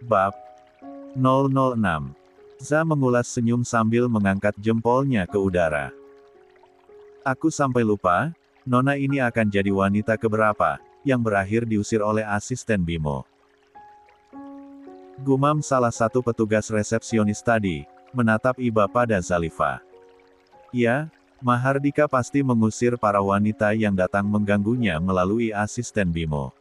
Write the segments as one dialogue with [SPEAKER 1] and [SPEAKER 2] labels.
[SPEAKER 1] Bab 006. Za mengulas senyum sambil mengangkat jempolnya ke udara. Aku sampai lupa, Nona ini akan jadi wanita keberapa, yang berakhir diusir oleh asisten Bimo. Gumam salah satu petugas resepsionis tadi, menatap iba pada Zalifa. Ya, Mahardika pasti mengusir para wanita yang datang mengganggunya melalui asisten Bimo.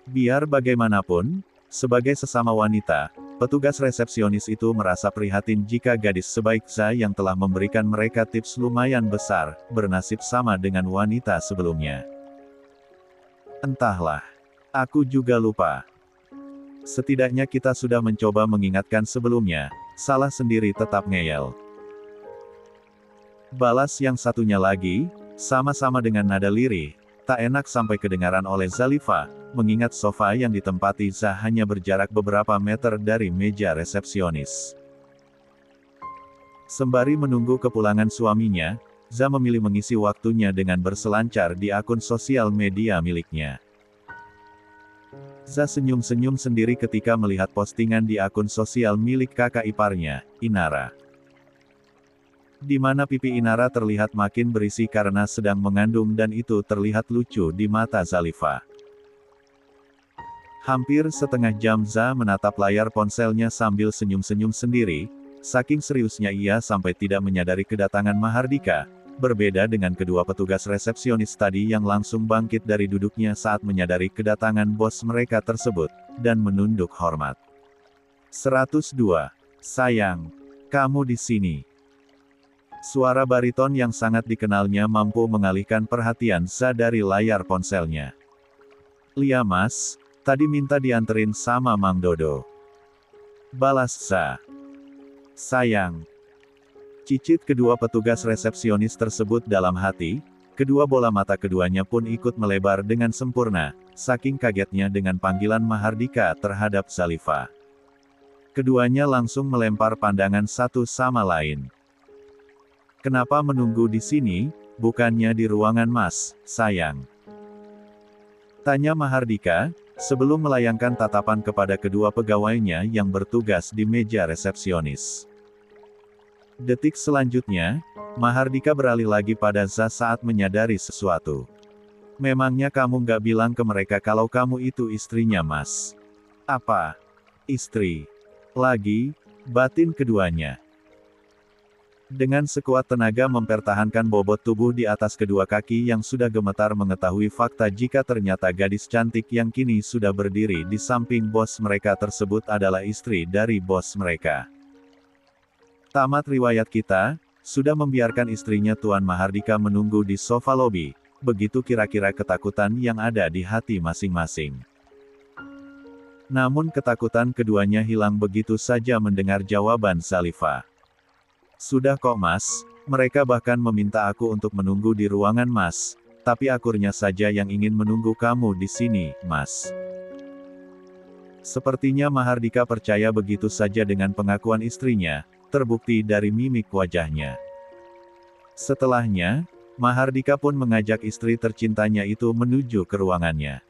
[SPEAKER 1] Biar bagaimanapun, sebagai sesama wanita, petugas resepsionis itu merasa prihatin jika gadis sebaik Za yang telah memberikan mereka tips lumayan besar, bernasib sama dengan wanita sebelumnya. Entahlah. Aku juga lupa. Setidaknya kita sudah mencoba mengingatkan sebelumnya, salah sendiri tetap ngeyel. Balas yang satunya lagi, sama-sama dengan nada lirih, tak enak sampai kedengaran oleh Zalifa, mengingat sofa yang ditempati Za hanya berjarak beberapa meter dari meja resepsionis. Sembari menunggu kepulangan suaminya, Za memilih mengisi waktunya dengan berselancar di akun sosial media miliknya. Za senyum-senyum sendiri ketika melihat postingan di akun sosial milik kakak iparnya, Inara. Di mana pipi Inara terlihat makin berisi karena sedang mengandung dan itu terlihat lucu di mata Zalifa. Hampir setengah jam Za menatap layar ponselnya sambil senyum-senyum sendiri, saking seriusnya ia sampai tidak menyadari kedatangan Mahardika, berbeda dengan kedua petugas resepsionis tadi yang langsung bangkit dari duduknya saat menyadari kedatangan bos mereka tersebut, dan menunduk hormat. 102. Sayang, kamu di sini. Suara bariton yang sangat dikenalnya mampu mengalihkan perhatian Za dari layar ponselnya. Lia mas, tadi minta dianterin sama Mang Dodo. Balas Za. Sayang. Cicit kedua petugas resepsionis tersebut dalam hati, kedua bola mata keduanya pun ikut melebar dengan sempurna, saking kagetnya dengan panggilan Mahardika terhadap Zalifa. Keduanya langsung melempar pandangan satu sama lain. Kenapa menunggu di sini, bukannya di ruangan mas, sayang? Tanya Mahardika, sebelum melayangkan tatapan kepada kedua pegawainya yang bertugas di meja resepsionis. Detik selanjutnya, Mahardika beralih lagi pada Za saat menyadari sesuatu. Memangnya kamu nggak bilang ke mereka kalau kamu itu istrinya mas? Apa? Istri? Lagi, batin keduanya. Dengan sekuat tenaga mempertahankan bobot tubuh di atas kedua kaki yang sudah gemetar mengetahui fakta jika ternyata gadis cantik yang kini sudah berdiri di samping bos mereka tersebut adalah istri dari bos mereka. Tamat riwayat kita, sudah membiarkan istrinya Tuan Mahardika menunggu di sofa lobi, begitu kira-kira ketakutan yang ada di hati masing-masing. Namun ketakutan keduanya hilang begitu saja mendengar jawaban Zalifa. Sudah kok mas, mereka bahkan meminta aku untuk menunggu di ruangan mas, tapi akurnya saja yang ingin menunggu kamu di sini, mas. Sepertinya Mahardika percaya begitu saja dengan pengakuan istrinya, terbukti dari mimik wajahnya. Setelahnya, Mahardika pun mengajak istri tercintanya itu menuju ke ruangannya.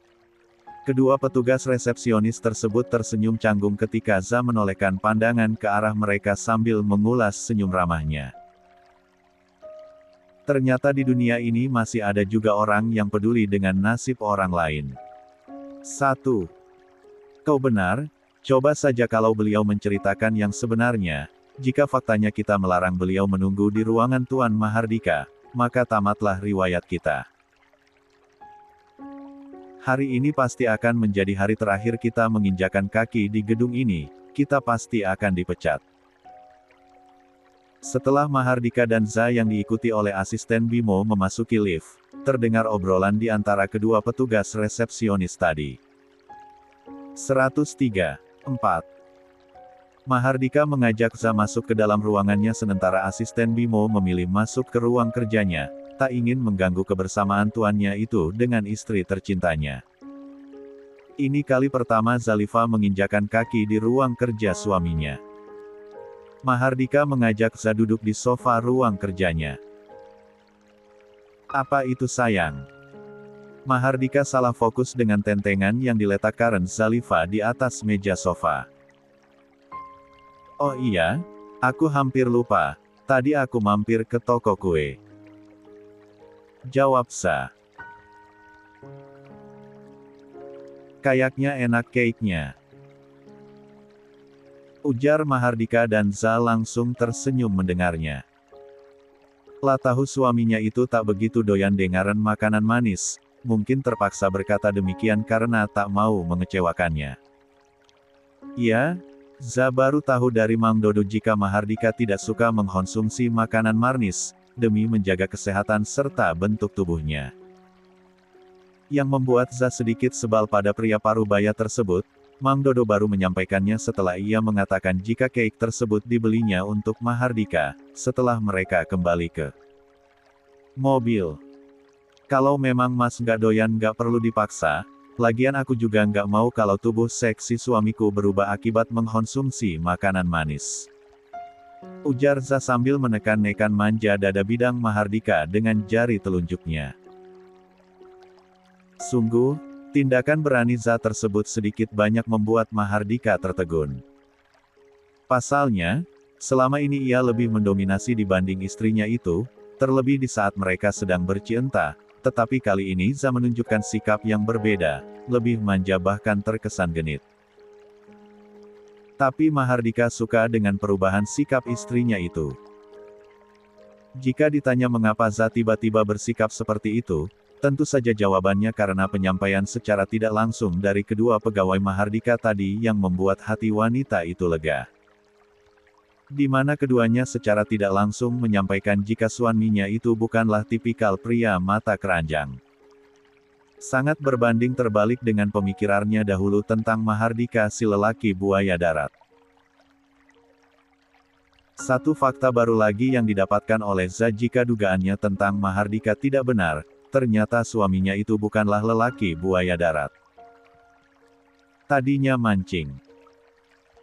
[SPEAKER 1] Kedua petugas resepsionis tersebut tersenyum canggung ketika Za menolehkan pandangan ke arah mereka sambil mengulas senyum ramahnya. Ternyata di dunia ini masih ada juga orang yang peduli dengan nasib orang lain. 1. Kau benar, coba saja kalau beliau menceritakan yang sebenarnya, jika faktanya kita melarang beliau menunggu di ruangan Tuan Mahardika, maka tamatlah riwayat kita. Hari ini pasti akan menjadi hari terakhir kita menginjakan kaki di gedung ini, kita pasti akan dipecat. Setelah Mahardika dan Za yang diikuti oleh asisten Bimo memasuki lift, terdengar obrolan di antara kedua petugas resepsionis tadi. 103. 4. Mahardika mengajak Za masuk ke dalam ruangannya sementara asisten Bimo memilih masuk ke ruang kerjanya, tak ingin mengganggu kebersamaan tuannya itu dengan istri tercintanya. Ini kali pertama Zalifa menginjakan kaki di ruang kerja suaminya. Mahardika mengajak Za duduk di sofa ruang kerjanya. Apa itu sayang? Mahardika salah fokus dengan tentengan yang diletakkan Zalifa di atas meja sofa. Oh iya, aku hampir lupa. Tadi aku mampir ke toko kue. Jawab Za. Kayaknya enak cake-nya. Ujar Mahardika dan Za langsung tersenyum mendengarnya. Lah tahu suaminya itu tak begitu doyan dengaran makanan manis, mungkin terpaksa berkata demikian karena tak mau mengecewakannya. Ya, Za baru tahu dari Mang Dodo jika Mahardika tidak suka mengkonsumsi makanan manis, demi menjaga kesehatan serta bentuk tubuhnya. Yang membuat Za sedikit sebal pada pria parubaya tersebut, Mang Dodo baru menyampaikannya setelah ia mengatakan jika cake tersebut dibelinya untuk Mahardika, setelah mereka kembali ke mobil. Kalau memang Mas nggak doyan nggak perlu dipaksa, lagian aku juga nggak mau kalau tubuh seksi suamiku berubah akibat mengkonsumsi makanan manis. Ujar Za sambil menekan-nekan manja dada bidang Mahardika dengan jari telunjuknya. Sungguh, tindakan berani Za tersebut sedikit banyak membuat Mahardika tertegun. Pasalnya, selama ini ia lebih mendominasi dibanding istrinya itu, terlebih di saat mereka sedang bercinta, tetapi kali ini Za menunjukkan sikap yang berbeda, lebih manja bahkan terkesan genit. Tapi Mahardika suka dengan perubahan sikap istrinya itu. Jika ditanya mengapa Za tiba-tiba bersikap seperti itu, tentu saja jawabannya karena penyampaian secara tidak langsung dari kedua pegawai Mahardika tadi yang membuat hati wanita itu lega. Di mana keduanya secara tidak langsung menyampaikan jika suaminya itu bukanlah tipikal pria mata keranjang. Sangat berbanding terbalik dengan pemikirannya dahulu tentang Mahardika si lelaki buaya darat. Satu fakta baru lagi yang didapatkan oleh Za jika dugaannya tentang Mahardika tidak benar, ternyata suaminya itu bukanlah lelaki buaya darat. Tadinya mancing.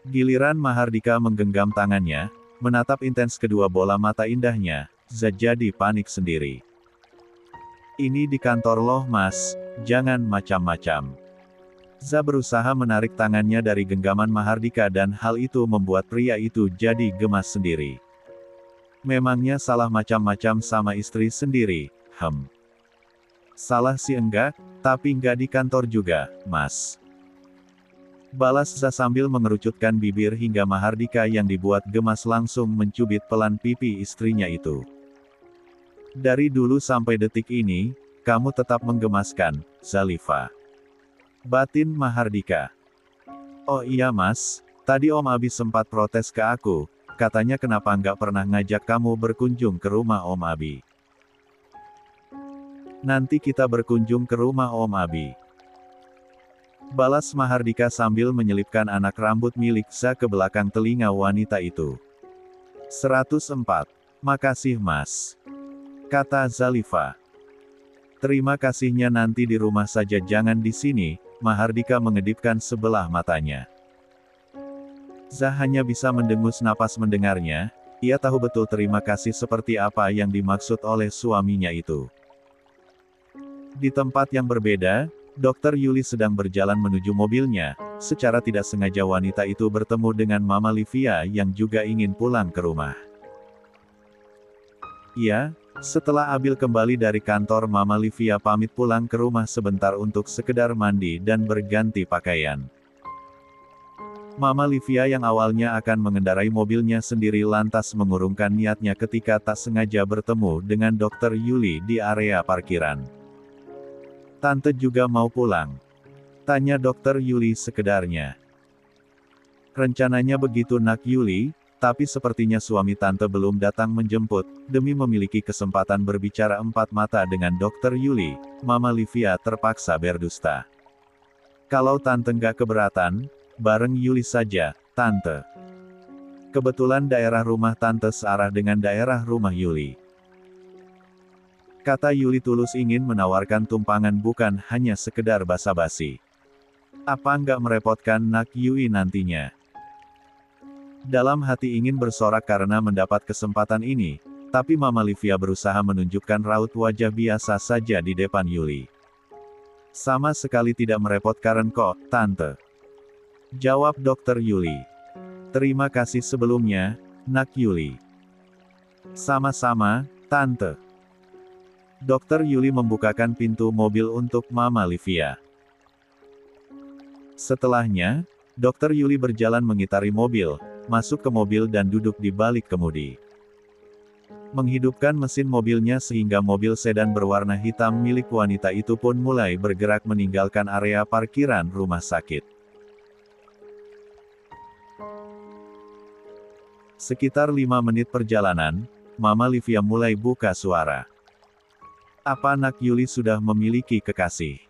[SPEAKER 1] Giliran Mahardika menggenggam tangannya, menatap intens kedua bola mata indahnya, Za jadi panik sendiri. Ini di kantor loh Mas, jangan macam-macam. Za berusaha menarik tangannya dari genggaman Mahardika dan hal itu membuat pria itu jadi gemas sendiri. Memangnya salah macam-macam sama istri sendiri, Salah sih enggak, tapi enggak di kantor juga, Mas. Balas Za sambil mengerucutkan bibir hingga Mahardika yang dibuat gemas langsung mencubit pelan pipi istrinya itu. Dari dulu sampai detik ini, kamu tetap menggemaskan, Zalifa. Batin Mahardika. Oh iya Mas, tadi Om Abi sempat protes ke aku, katanya kenapa nggak pernah ngajak kamu berkunjung ke rumah Om Abi. Nanti kita berkunjung ke rumah Om Abi. Balas Mahardika sambil menyelipkan anak rambut milik Za ke belakang telinga wanita itu. 104. Makasih Mas. Kata Zalifa. Terima kasihnya nanti di rumah saja jangan di sini, Mahardika mengedipkan sebelah matanya. Za hanya bisa mendengus napas mendengarnya, ia tahu betul terima kasih seperti apa yang dimaksud oleh suaminya itu. Di tempat yang berbeda, Dr. Yuli sedang berjalan menuju mobilnya, secara tidak sengaja wanita itu bertemu dengan Mama Livia yang juga ingin pulang ke rumah. Ya, setelah Abil kembali dari kantor Mama Livia pamit pulang ke rumah sebentar untuk sekedar mandi dan berganti pakaian. Mama Livia yang awalnya akan mengendarai mobilnya sendiri lantas mengurungkan niatnya ketika tak sengaja bertemu dengan Dr. Yuli di area parkiran. Tante juga mau pulang? Tanya Dr. Yuli sekedarnya. Rencananya begitu Nak Yuli, tapi sepertinya suami tante belum datang menjemput, demi memiliki kesempatan berbicara empat mata dengan Dr. Yuli, Mama Livia terpaksa berdusta. Kalau tante nggak keberatan, bareng Yuli saja, tante. Kebetulan daerah rumah tante searah dengan daerah rumah Yuli. Kata Yuli tulus ingin menawarkan tumpangan bukan hanya sekedar basa-basi. Apa nggak merepotkan Nak Yui nantinya? Dalam hati ingin bersorak karena mendapat kesempatan ini, tapi Mama Livia berusaha menunjukkan raut wajah biasa saja di depan Yuli. Sama sekali tidak merepotkan kok, Tante. Jawab Dokter Yuli. Terima kasih sebelumnya, Nak Yuli. Sama-sama, Tante. Dokter Yuli membukakan pintu mobil untuk Mama Livia. Setelahnya, Dokter Yuli berjalan mengitari mobil, masuk ke mobil dan duduk di balik kemudi. Menghidupkan mesin mobilnya sehingga mobil sedan berwarna hitam milik wanita itu pun mulai bergerak meninggalkan area parkiran rumah sakit. Sekitar 5 menit perjalanan, Mama Livia mulai buka suara. Apa Nak Yuli sudah memiliki kekasih?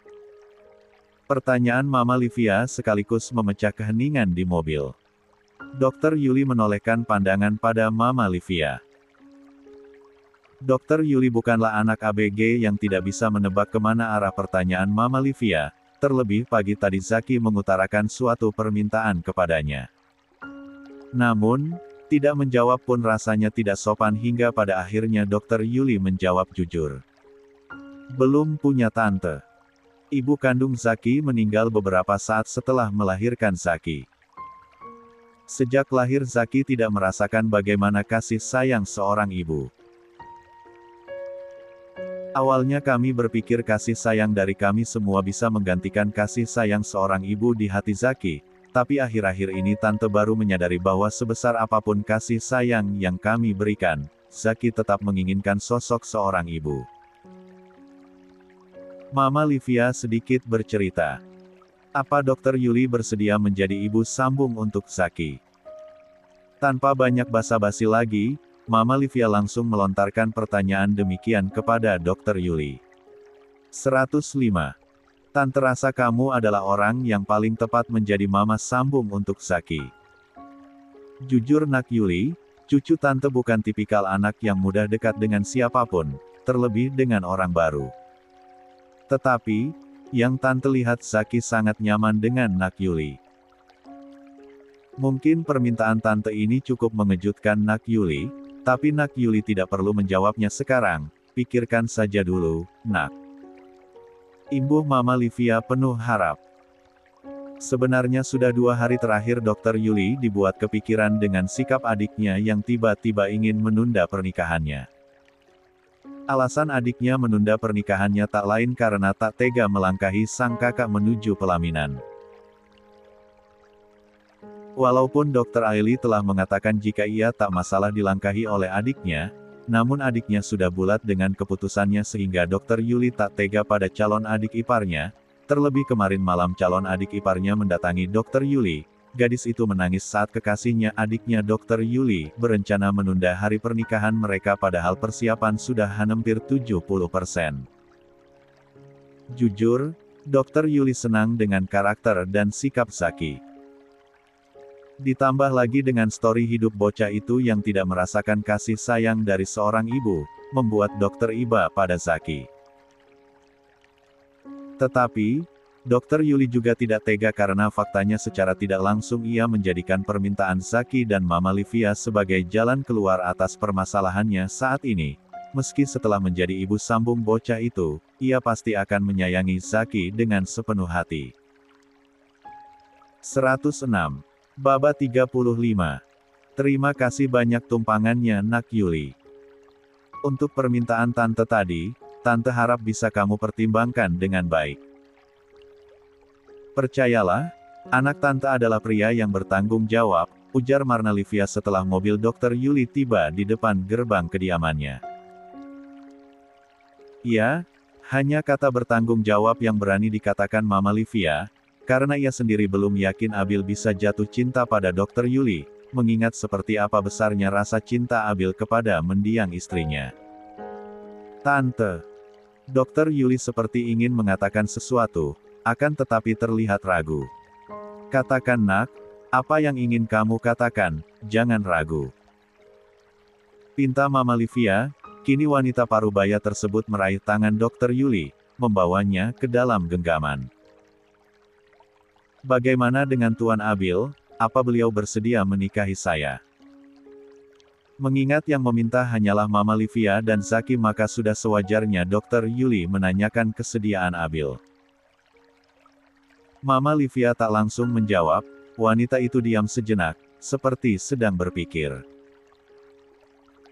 [SPEAKER 1] Pertanyaan Mama Livia sekaligus memecah keheningan di mobil. Dokter Yuli menolehkan pandangan pada Mama Livia. Dokter Yuli bukanlah anak ABG yang tidak bisa menebak kemana arah pertanyaan Mama Livia, terlebih pagi tadi Zaki mengutarakan suatu permintaan kepadanya. Namun, tidak menjawab pun rasanya tidak sopan hingga pada akhirnya Dokter Yuli menjawab jujur. Belum punya tante. Ibu kandung Zaki meninggal beberapa saat setelah melahirkan Zaki. Sejak lahir Zaki tidak merasakan bagaimana kasih sayang seorang ibu. Awalnya kami berpikir kasih sayang dari kami semua bisa menggantikan kasih sayang seorang ibu di hati Zaki, tapi akhir-akhir ini tante baru menyadari bahwa sebesar apapun kasih sayang yang kami berikan, Zaki tetap menginginkan sosok seorang ibu. Mama Livia sedikit bercerita. Apa Dokter Yuli bersedia menjadi ibu sambung untuk Zaki? Tanpa banyak basa-basi lagi, Mama Livia langsung melontarkan pertanyaan demikian kepada Dokter Yuli. 105. Tante rasa kamu adalah orang yang paling tepat menjadi mama sambung untuk Zaki. Jujur Nak Yuli, cucu tante bukan tipikal anak yang mudah dekat dengan siapapun, terlebih dengan orang baru. Tetapi, yang tante lihat Zaki sangat nyaman dengan Nak Yuli. Mungkin permintaan tante ini cukup mengejutkan Nak Yuli, tapi Nak Yuli tidak perlu menjawabnya sekarang, pikirkan saja dulu, Nak. Imbuh Mama Livia penuh harap. Sebenarnya sudah 2 hari terakhir Dokter Yuli dibuat kepikiran dengan sikap adiknya yang tiba-tiba ingin menunda pernikahannya. Alasan adiknya menunda pernikahannya tak lain karena tak tega melangkahi sang kakak menuju pelaminan. Walaupun Dr. Aili telah mengatakan jika ia tak masalah dilangkahi oleh adiknya, namun adiknya sudah bulat dengan keputusannya sehingga Dr. Yuli tak tega pada calon adik iparnya, terlebih kemarin malam calon adik iparnya mendatangi Dr. Yuli, gadis itu menangis saat kekasihnya adiknya Dr. Yuli berencana menunda hari pernikahan mereka padahal persiapan sudah hampir 70%. Jujur, Dr. Yuli senang dengan karakter dan sikap Zaki. Ditambah lagi dengan story hidup bocah itu yang tidak merasakan kasih sayang dari seorang ibu, membuat dokter iba pada Zaki. Tetapi, Dr. Yuli juga tidak tega karena faktanya secara tidak langsung ia menjadikan permintaan Zaki dan Mama Livia sebagai jalan keluar atas permasalahannya saat ini. Meski setelah menjadi ibu sambung bocah itu, ia pasti akan menyayangi Zaki dengan sepenuh hati. 106. Baba 35. Terima kasih banyak tumpangannya Nak Yuli. Untuk permintaan tante tadi, tante harap bisa kamu pertimbangkan dengan baik. Percayalah, anak tante adalah pria yang bertanggung jawab, ujar Marna Livia setelah mobil Dr. Yuli tiba di depan gerbang kediamannya. Ya, hanya kata bertanggung jawab yang berani dikatakan Mama Livia, karena ia sendiri belum yakin Abil bisa jatuh cinta pada Dr. Yuli, mengingat seperti apa besarnya rasa cinta Abil kepada mendiang istrinya. Tante. Dr. Yuli seperti ingin mengatakan sesuatu, akan tetapi terlihat ragu. Katakan Nak, apa yang ingin kamu katakan, jangan ragu. Pinta Mama Livia, kini wanita parubaya tersebut meraih tangan Dr. Yuli, membawanya ke dalam genggaman. Bagaimana dengan Tuan Abil, apa beliau bersedia menikahi saya? Mengingat yang meminta hanyalah Mama Livia dan Zaki maka sudah sewajarnya Dr. Yuli menanyakan kesediaan Abil. Mama Livia tak langsung menjawab, wanita itu diam sejenak, seperti sedang berpikir.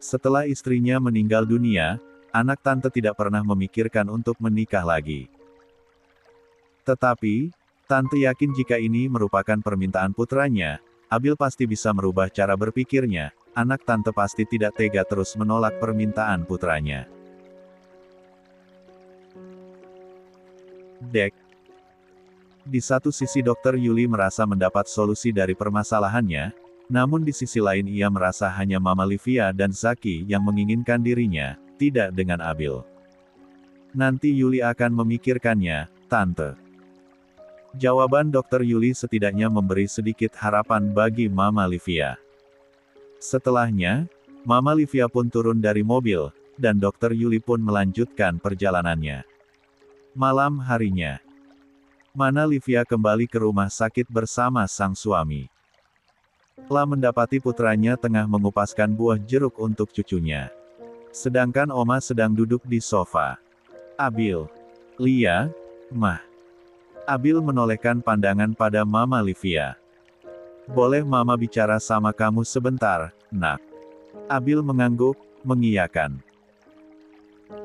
[SPEAKER 1] Setelah istrinya meninggal dunia, anak tante tidak pernah memikirkan untuk menikah lagi. Tetapi, tante yakin jika ini merupakan permintaan putranya, Abil pasti bisa merubah cara berpikirnya. Anak tante pasti tidak tega terus menolak permintaan putranya. Dek. Di satu sisi Dr. Yuli merasa mendapat solusi dari permasalahannya, namun di sisi lain ia merasa hanya Mama Livia dan Zaki yang menginginkan dirinya, tidak dengan Abil. Nanti Yuli akan memikirkannya, Tante. Jawaban Dr. Yuli setidaknya memberi sedikit harapan bagi Mama Livia. Setelahnya, Mama Livia pun turun dari mobil, dan Dr. Yuli pun melanjutkan perjalanannya. Malam harinya, Mama Livia kembali ke rumah sakit bersama sang suami. Telah mendapati putranya tengah mengupaskan buah jeruk untuk cucunya. Sedangkan Oma sedang duduk di sofa. Abil. Lia, Mah. Abil menolehkan pandangan pada Mama Livia. Boleh Mama bicara sama kamu sebentar, Nak? Abil mengangguk, mengiyakan.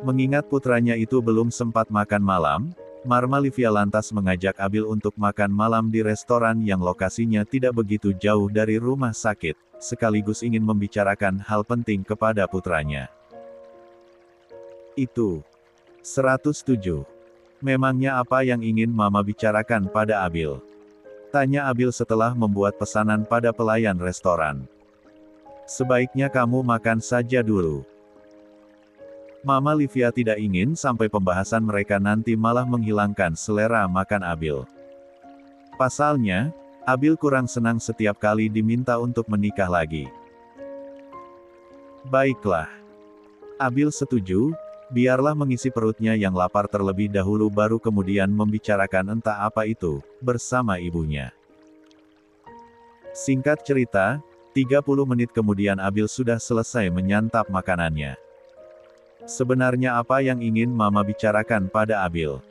[SPEAKER 1] Mengingat putranya itu belum sempat makan malam, Mama Livia lantas mengajak Abil untuk makan malam di restoran yang lokasinya tidak begitu jauh dari rumah sakit, sekaligus ingin membicarakan hal penting kepada putranya. Itu. 107. Memangnya apa yang ingin Mama bicarakan pada Abil? Tanya Abil setelah membuat pesanan pada pelayan restoran. Sebaiknya kamu makan saja dulu. Mama Livia tidak ingin sampai pembahasan mereka nanti malah menghilangkan selera makan Abil. Pasalnya, Abil kurang senang setiap kali diminta untuk menikah lagi. Baiklah. Abil setuju, biarlah mengisi perutnya yang lapar terlebih dahulu baru kemudian membicarakan entah apa itu, bersama ibunya. Singkat cerita, 30 menit kemudian Abil sudah selesai menyantap makanannya. Sebenarnya apa yang ingin Mama bicarakan pada Abil?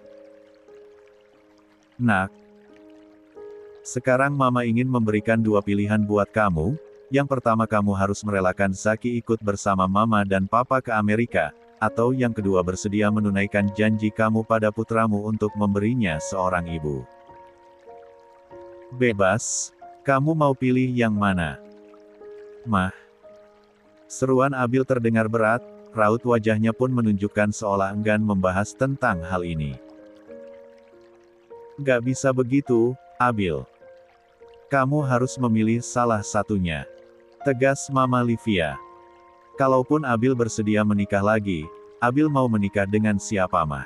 [SPEAKER 1] Nak. Sekarang Mama ingin memberikan dua pilihan buat kamu. Yang pertama kamu harus merelakan Zaki ikut bersama Mama dan Papa ke Amerika, atau yang kedua bersedia menunaikan janji kamu pada putramu untuk memberinya seorang ibu. Bebas, kamu mau pilih yang mana? Mah. Seruan Abil terdengar berat. Raut wajahnya pun menunjukkan seolah enggan membahas tentang hal ini. Gak bisa begitu, Abil. Kamu harus memilih salah satunya. Tegas Mama Livia. Kalaupun Abil bersedia menikah lagi, Abil mau menikah dengan siapa Mah?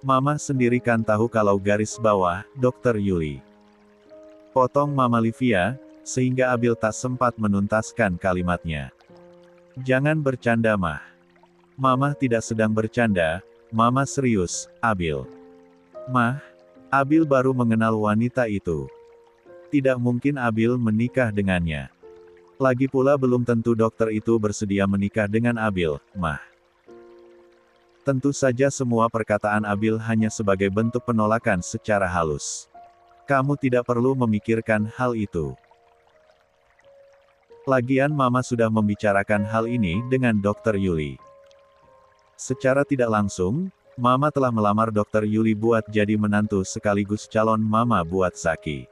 [SPEAKER 1] Mama sendiri kan tahu kalau garis bawah, Dr. Yuli. Potong Mama Livia, sehingga Abil tak sempat menuntaskan kalimatnya. Jangan bercanda Mah. Mama tidak sedang bercanda, Mama serius, Abil. Mah, Abil baru mengenal wanita itu. Tidak mungkin Abil menikah dengannya. Lagi pula belum tentu dokter itu bersedia menikah dengan Abil, Mah. Tentu saja semua perkataan Abil hanya sebagai bentuk penolakan secara halus. Kamu tidak perlu memikirkan hal itu. Lagian Mama sudah membicarakan hal ini dengan Dr. Yuli. Secara tidak langsung, Mama telah melamar Dr. Yuli buat jadi menantu sekaligus calon Mama buat Zaki.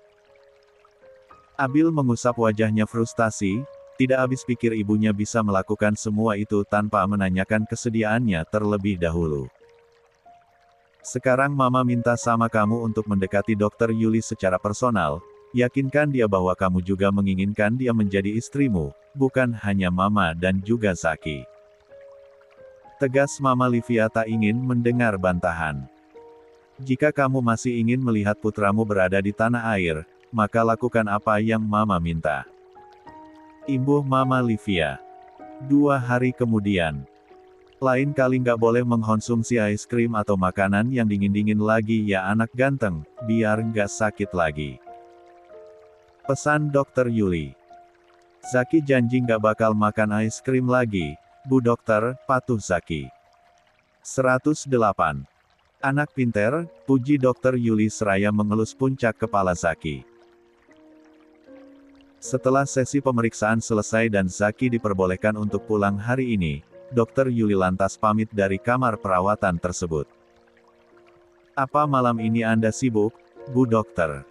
[SPEAKER 1] Abil mengusap wajahnya frustasi, tidak habis pikir ibunya bisa melakukan semua itu tanpa menanyakan kesediaannya terlebih dahulu. Sekarang Mama minta sama kamu untuk mendekati Dr. Yuli secara personal. Yakinkan dia bahwa kamu juga menginginkan dia menjadi istrimu, bukan hanya Mama dan juga Zaki. Tegas Mama Livia tak ingin mendengar bantahan. Jika kamu masih ingin melihat putramu berada di tanah air, maka lakukan apa yang Mama minta. Imbuh Mama Livia. 2 hari kemudian. Lain kali nggak boleh mengkonsumsi es krim atau makanan yang dingin-dingin lagi ya anak ganteng, biar nggak sakit lagi. Pesan Dr. Yuli. Zaki janji nggak bakal makan es krim lagi, Bu Dokter, patuh Zaki. 108. Anak pinter, puji Dokter Yuli seraya mengelus puncak kepala Zaki. Setelah sesi pemeriksaan selesai dan Zaki diperbolehkan untuk pulang hari ini, Dokter Yuli lantas pamit dari kamar perawatan tersebut. "Apa malam ini Anda sibuk, Bu Dokter?"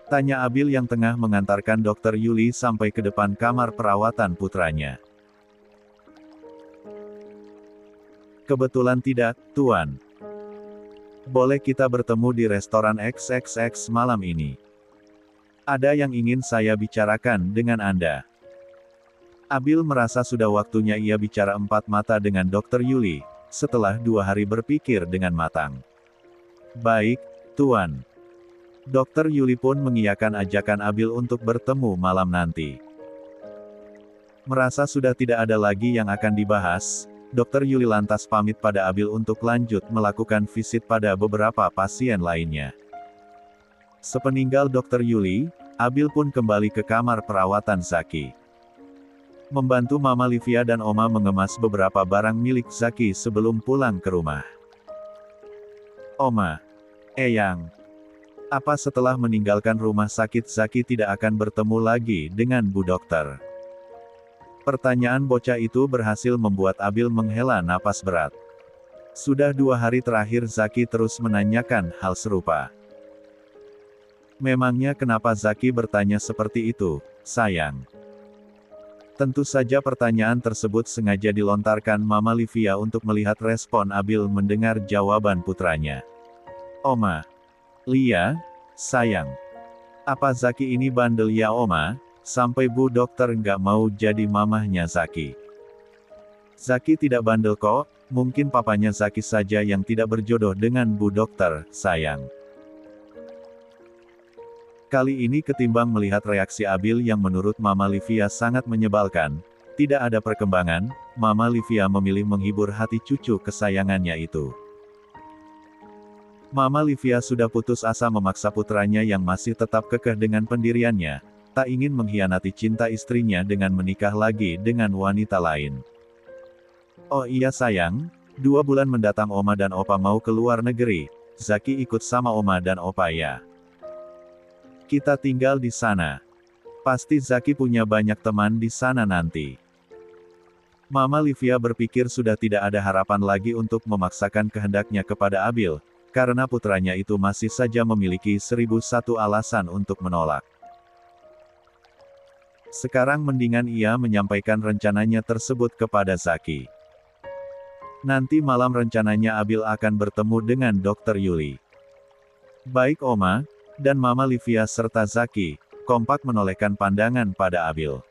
[SPEAKER 1] tanya Abil yang tengah mengantarkan Dokter Yuli sampai ke depan kamar perawatan putranya. "Kebetulan tidak, Tuan. Boleh kita bertemu di restoran XXX malam ini? Ada yang ingin saya bicarakan dengan Anda." Abil merasa sudah waktunya ia bicara empat mata dengan Dokter Yuli, setelah 2 hari berpikir dengan matang. "Baik, Tuan." Dokter Yuli pun mengiyakan ajakan Abil untuk bertemu malam nanti. Merasa sudah tidak ada lagi yang akan dibahas, Dokter Yuli lantas pamit pada Abil untuk lanjut melakukan visit pada beberapa pasien lainnya. Sepeninggal Dokter Yuli, Abil pun kembali ke kamar perawatan Zaki. Membantu Mama Livia dan Oma mengemas beberapa barang milik Zaki sebelum pulang ke rumah. "Oma, Eyang, apa setelah meninggalkan rumah sakit Zaki tidak akan bertemu lagi dengan Bu Dokter?" Pertanyaan bocah itu berhasil membuat Abil menghela napas berat. Sudah 2 hari terakhir Zaki terus menanyakan hal serupa. Memangnya kenapa Zaki bertanya seperti itu, sayang? Tentu saja pertanyaan tersebut sengaja dilontarkan Mama Livia untuk melihat respon Abil mendengar jawaban putranya. "Oma. Lia, sayang. Apa Zaki ini bandel ya Oma? Sampai Bu Dokter nggak mau jadi mamahnya Zaki." "Zaki tidak bandel kok, mungkin papanya Zaki saja yang tidak berjodoh dengan Bu Dokter, sayang." Kali ini ketimbang melihat reaksi Abil yang menurut Mama Livia sangat menyebalkan, tidak ada perkembangan, Mama Livia memilih menghibur hati cucu kesayangannya itu. Mama Livia sudah putus asa memaksa putranya yang masih tetap kekeh dengan pendiriannya, tak ingin mengkhianati cinta istrinya dengan menikah lagi dengan wanita lain. "Oh iya sayang, 2 bulan mendatang Oma dan Opa mau ke luar negeri, Zaki ikut sama Oma dan Opa ya. Kita tinggal di sana. Pasti Zaki punya banyak teman di sana nanti." Mama Livia berpikir sudah tidak ada harapan lagi untuk memaksakan kehendaknya kepada Abil, karena putranya itu masih saja memiliki 1001 alasan untuk menolak. Sekarang mendingan ia menyampaikan rencananya tersebut kepada Zaki. Nanti malam rencananya Abil akan bertemu dengan Dokter Yuli. Baik Oma, dan Mama Livia serta Zaki, kompak menolehkan pandangan pada Abil.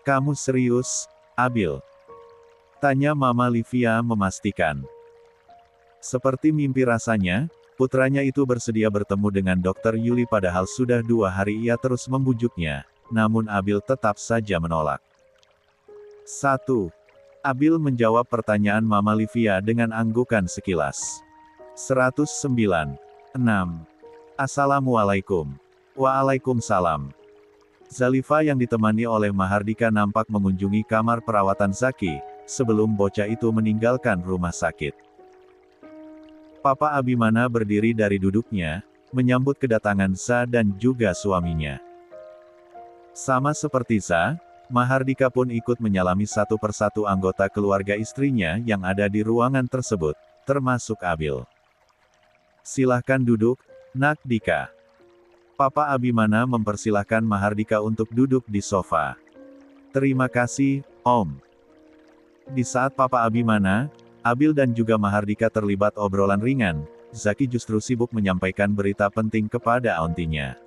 [SPEAKER 1] "Kamu serius, Abil?" tanya Mama Livia memastikan. Seperti mimpi rasanya, putranya itu bersedia bertemu dengan Dokter Yuli padahal sudah 2 hari ia terus membujuknya. Namun Abil tetap saja menolak. 1. Abil menjawab pertanyaan Mama Livia dengan anggukan sekilas. 109. 6. Assalamualaikum. Waalaikumsalam. Zalifa yang ditemani oleh Mahardika nampak mengunjungi kamar perawatan Zaki, sebelum bocah itu meninggalkan rumah sakit. Papa Abimana berdiri dari duduknya, menyambut kedatangan Za dan juga suaminya. Sama seperti Za, Mahardika pun ikut menyalami satu persatu anggota keluarga istrinya yang ada di ruangan tersebut, termasuk Abil. "Silahkan duduk, Nak Dika." Papa Abimana mempersilahkan Mahardika untuk duduk di sofa. "Terima kasih, Om." Di saat Papa Abimana, Abil dan juga Mahardika terlibat obrolan ringan, Zaki justru sibuk menyampaikan berita penting kepada auntinya.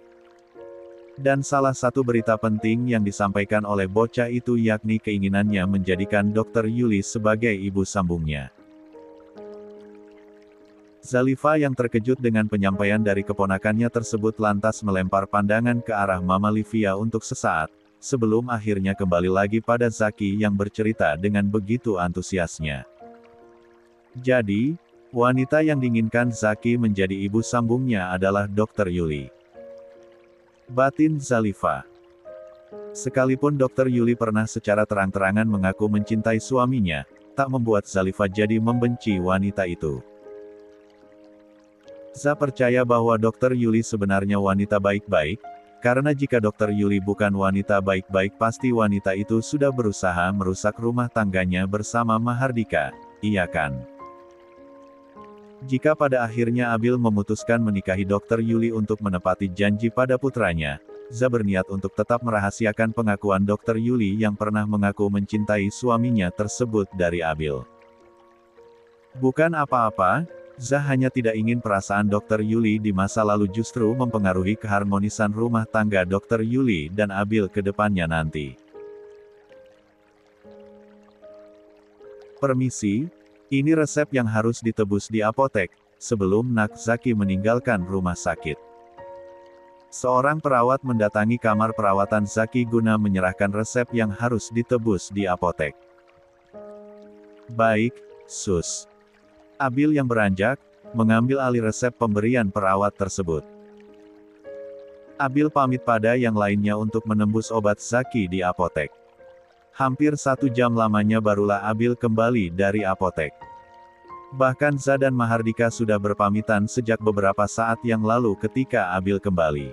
[SPEAKER 1] Dan salah satu berita penting yang disampaikan oleh bocah itu yakni keinginannya menjadikan Dokter Yuli sebagai ibu sambungnya. Zalifa yang terkejut dengan penyampaian dari keponakannya tersebut lantas melempar pandangan ke arah Mama Livia untuk sesaat, sebelum akhirnya kembali lagi pada Zaki yang bercerita dengan begitu antusiasnya. Jadi, wanita yang diinginkan Zaki menjadi ibu sambungnya adalah Dokter Yuli. Batin Zalifa. Sekalipun Dokter Yuli pernah secara terang-terangan mengaku mencintai suaminya, tak membuat Zalifa jadi membenci wanita itu. Za percaya bahwa Dr. Yuli sebenarnya wanita baik-baik, karena jika Dr. Yuli bukan wanita baik-baik pasti wanita itu sudah berusaha merusak rumah tangganya bersama Mahardika, iya kan? Jika pada akhirnya Abil memutuskan menikahi Dr. Yuli untuk menepati janji pada putranya, Za berniat untuk tetap merahasiakan pengakuan Dr. Yuli yang pernah mengaku mencintai suaminya tersebut dari Abil. Bukan apa-apa, Za hanya tidak ingin perasaan Dr. Yuli di masa lalu justru mempengaruhi keharmonisan rumah tangga Dr. Yuli dan Abil ke depannya nanti. Permisi, ini resep yang harus ditebus di apotek, sebelum Nak Zaki meninggalkan rumah sakit. Seorang perawat mendatangi kamar perawatan Zaki guna menyerahkan resep yang harus ditebus di apotek. Baik, Sus. Abil yang beranjak, mengambil alih resep pemberian perawat tersebut. Abil pamit pada yang lainnya untuk menembus obat Zaki di apotek. Hampir 1 jam lamanya barulah Abil kembali dari apotek. Bahkan Za dan Mahardika sudah berpamitan sejak beberapa saat yang lalu ketika Abil kembali.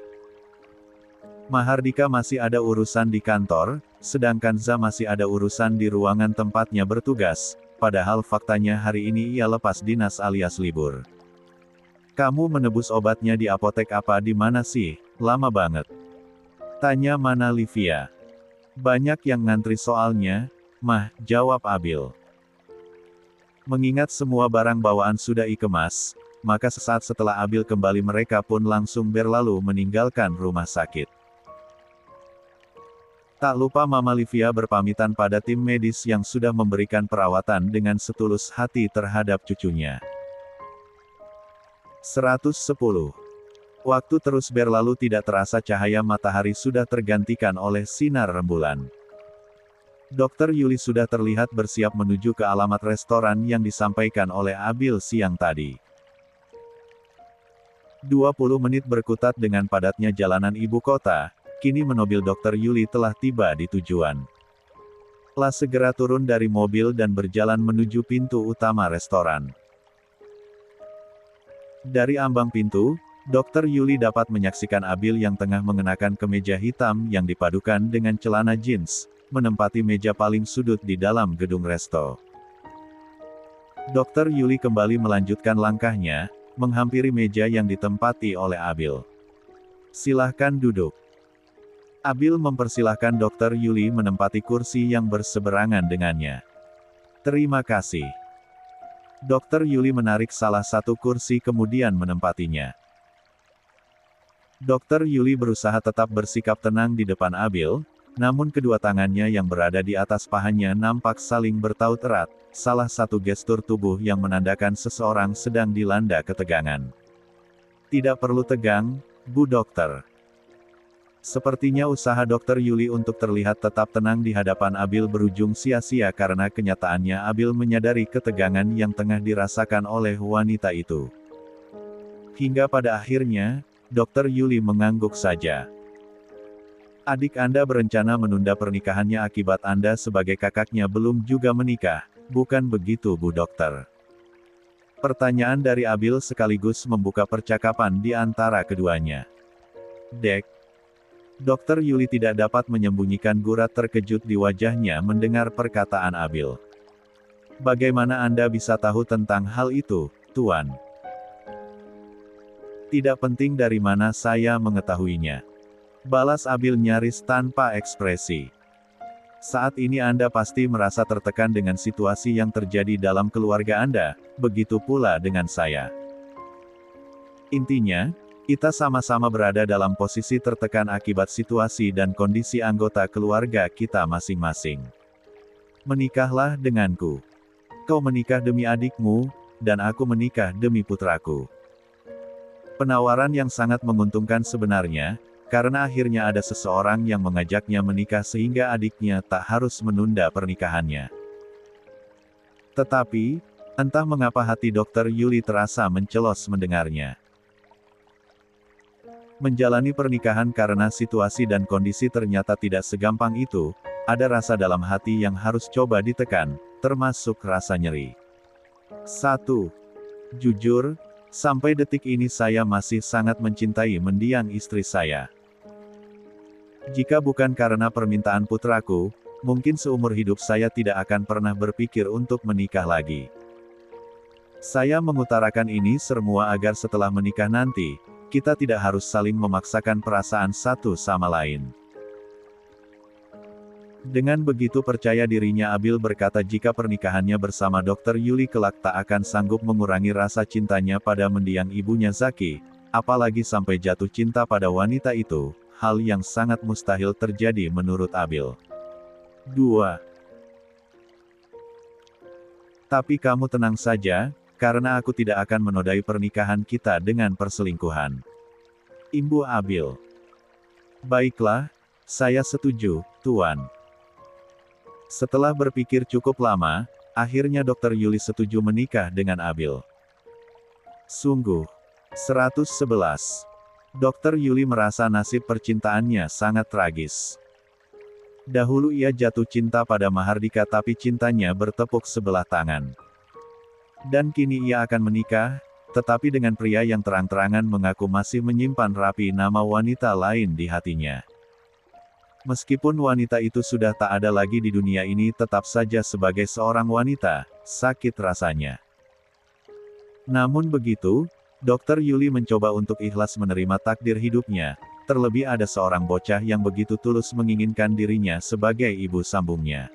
[SPEAKER 1] Mahardika masih ada urusan di kantor, sedangkan Za masih ada urusan di ruangan tempatnya bertugas, padahal faktanya hari ini ia lepas dinas alias libur. Kamu menebus obatnya di apotek apa di mana sih? Lama banget. Tanya Mana Livia. Banyak yang ngantri soalnya, Mah, jawab Abil. Mengingat semua barang bawaan sudah dikemas, maka sesaat setelah Abil kembali mereka pun langsung berlalu meninggalkan rumah sakit. Tak lupa Mama Livia berpamitan pada tim medis yang sudah memberikan perawatan dengan setulus hati terhadap cucunya. 110. Waktu terus berlalu tidak terasa cahaya matahari sudah tergantikan oleh sinar rembulan. Dr. Yuli sudah terlihat bersiap menuju ke alamat restoran yang disampaikan oleh Abil siang tadi. 20 menit berkutat dengan padatnya jalanan ibu kota, kini mobil Dr. Yuli telah tiba di tujuan. La segera turun dari mobil dan berjalan menuju pintu utama restoran. Dari ambang pintu, Dr. Yuli dapat menyaksikan Abil yang tengah mengenakan kemeja hitam yang dipadukan dengan celana jeans, menempati meja paling sudut di dalam gedung resto. Dr. Yuli kembali melanjutkan langkahnya, menghampiri meja yang ditempati oleh Abil. Silahkan duduk. Abil mempersilahkan Dr. Yuli menempati kursi yang berseberangan dengannya. Terima kasih. Dr. Yuli menarik salah satu kursi kemudian menempatinya. Dr. Yuli berusaha tetap bersikap tenang di depan Abil, namun kedua tangannya yang berada di atas pahanya nampak saling bertaut erat, salah satu gestur tubuh yang menandakan seseorang sedang dilanda ketegangan. Tidak perlu tegang, Bu Dokter. Sepertinya usaha Dr. Yuli untuk terlihat tetap tenang di hadapan Abil berujung sia-sia karena kenyataannya Abil menyadari ketegangan yang tengah dirasakan oleh wanita itu. Hingga pada akhirnya, Dr. Yuli mengangguk saja. Adik Anda berencana menunda pernikahannya akibat Anda sebagai kakaknya belum juga menikah, bukan begitu Bu Dokter? Pertanyaan dari Abil sekaligus membuka percakapan di antara keduanya. Dek. Dr. Yuli tidak dapat menyembunyikan gurat terkejut di wajahnya mendengar perkataan Abil. Bagaimana Anda bisa tahu tentang hal itu, Tuan? Tidak penting dari mana saya mengetahuinya. Balas Abil nyaris tanpa ekspresi. Saat ini Anda pasti merasa tertekan dengan situasi yang terjadi dalam keluarga Anda, begitu pula dengan saya. Intinya, kita sama-sama berada dalam posisi tertekan akibat situasi dan kondisi anggota keluarga kita masing-masing. Menikahlah denganku. Kau menikah demi adikmu, dan aku menikah demi putraku. Penawaran yang sangat menguntungkan sebenarnya, karena akhirnya ada seseorang yang mengajaknya menikah sehingga adiknya tak harus menunda pernikahannya. Tetapi, entah mengapa hati Dr. Yuli terasa mencelos mendengarnya. Menjalani pernikahan karena situasi dan kondisi ternyata tidak segampang itu, ada rasa dalam hati yang harus coba ditekan, termasuk rasa nyeri. 1. Jujur, Sampai detik ini saya masih sangat mencintai mendiang istri saya. Jika bukan karena permintaan putraku, mungkin seumur hidup saya tidak akan pernah berpikir untuk menikah lagi. Saya mengutarakan ini semua agar setelah menikah nanti, kita tidak harus saling memaksakan perasaan satu sama lain. Dengan begitu percaya dirinya Abil berkata jika pernikahannya bersama Dr. Yuli kelak tak akan sanggup mengurangi rasa cintanya pada mendiang ibunya Zaki, apalagi sampai jatuh cinta pada wanita itu, hal yang sangat mustahil terjadi menurut Abil. 2. Tapi kamu tenang saja, karena aku tidak akan menodai pernikahan kita dengan perselingkuhan. Imbu Abil. Baiklah, saya setuju, Tuan. Setelah berpikir cukup lama, akhirnya Dr. Yuli setuju menikah dengan Abil. Sungguh. 111. Dr. Yuli merasa nasib percintaannya sangat tragis. Dahulu ia jatuh cinta pada Mahardika tapi cintanya bertepuk sebelah tangan. Dan kini ia akan menikah, tetapi dengan pria yang terang-terangan mengaku masih menyimpan rapi nama wanita lain di hatinya. Meskipun wanita itu sudah tak ada lagi di dunia ini tetap saja sebagai seorang wanita, sakit rasanya. Namun begitu, Dr. Yuli mencoba untuk ikhlas menerima takdir hidupnya, terlebih ada seorang bocah yang begitu tulus menginginkan dirinya sebagai ibu sambungnya.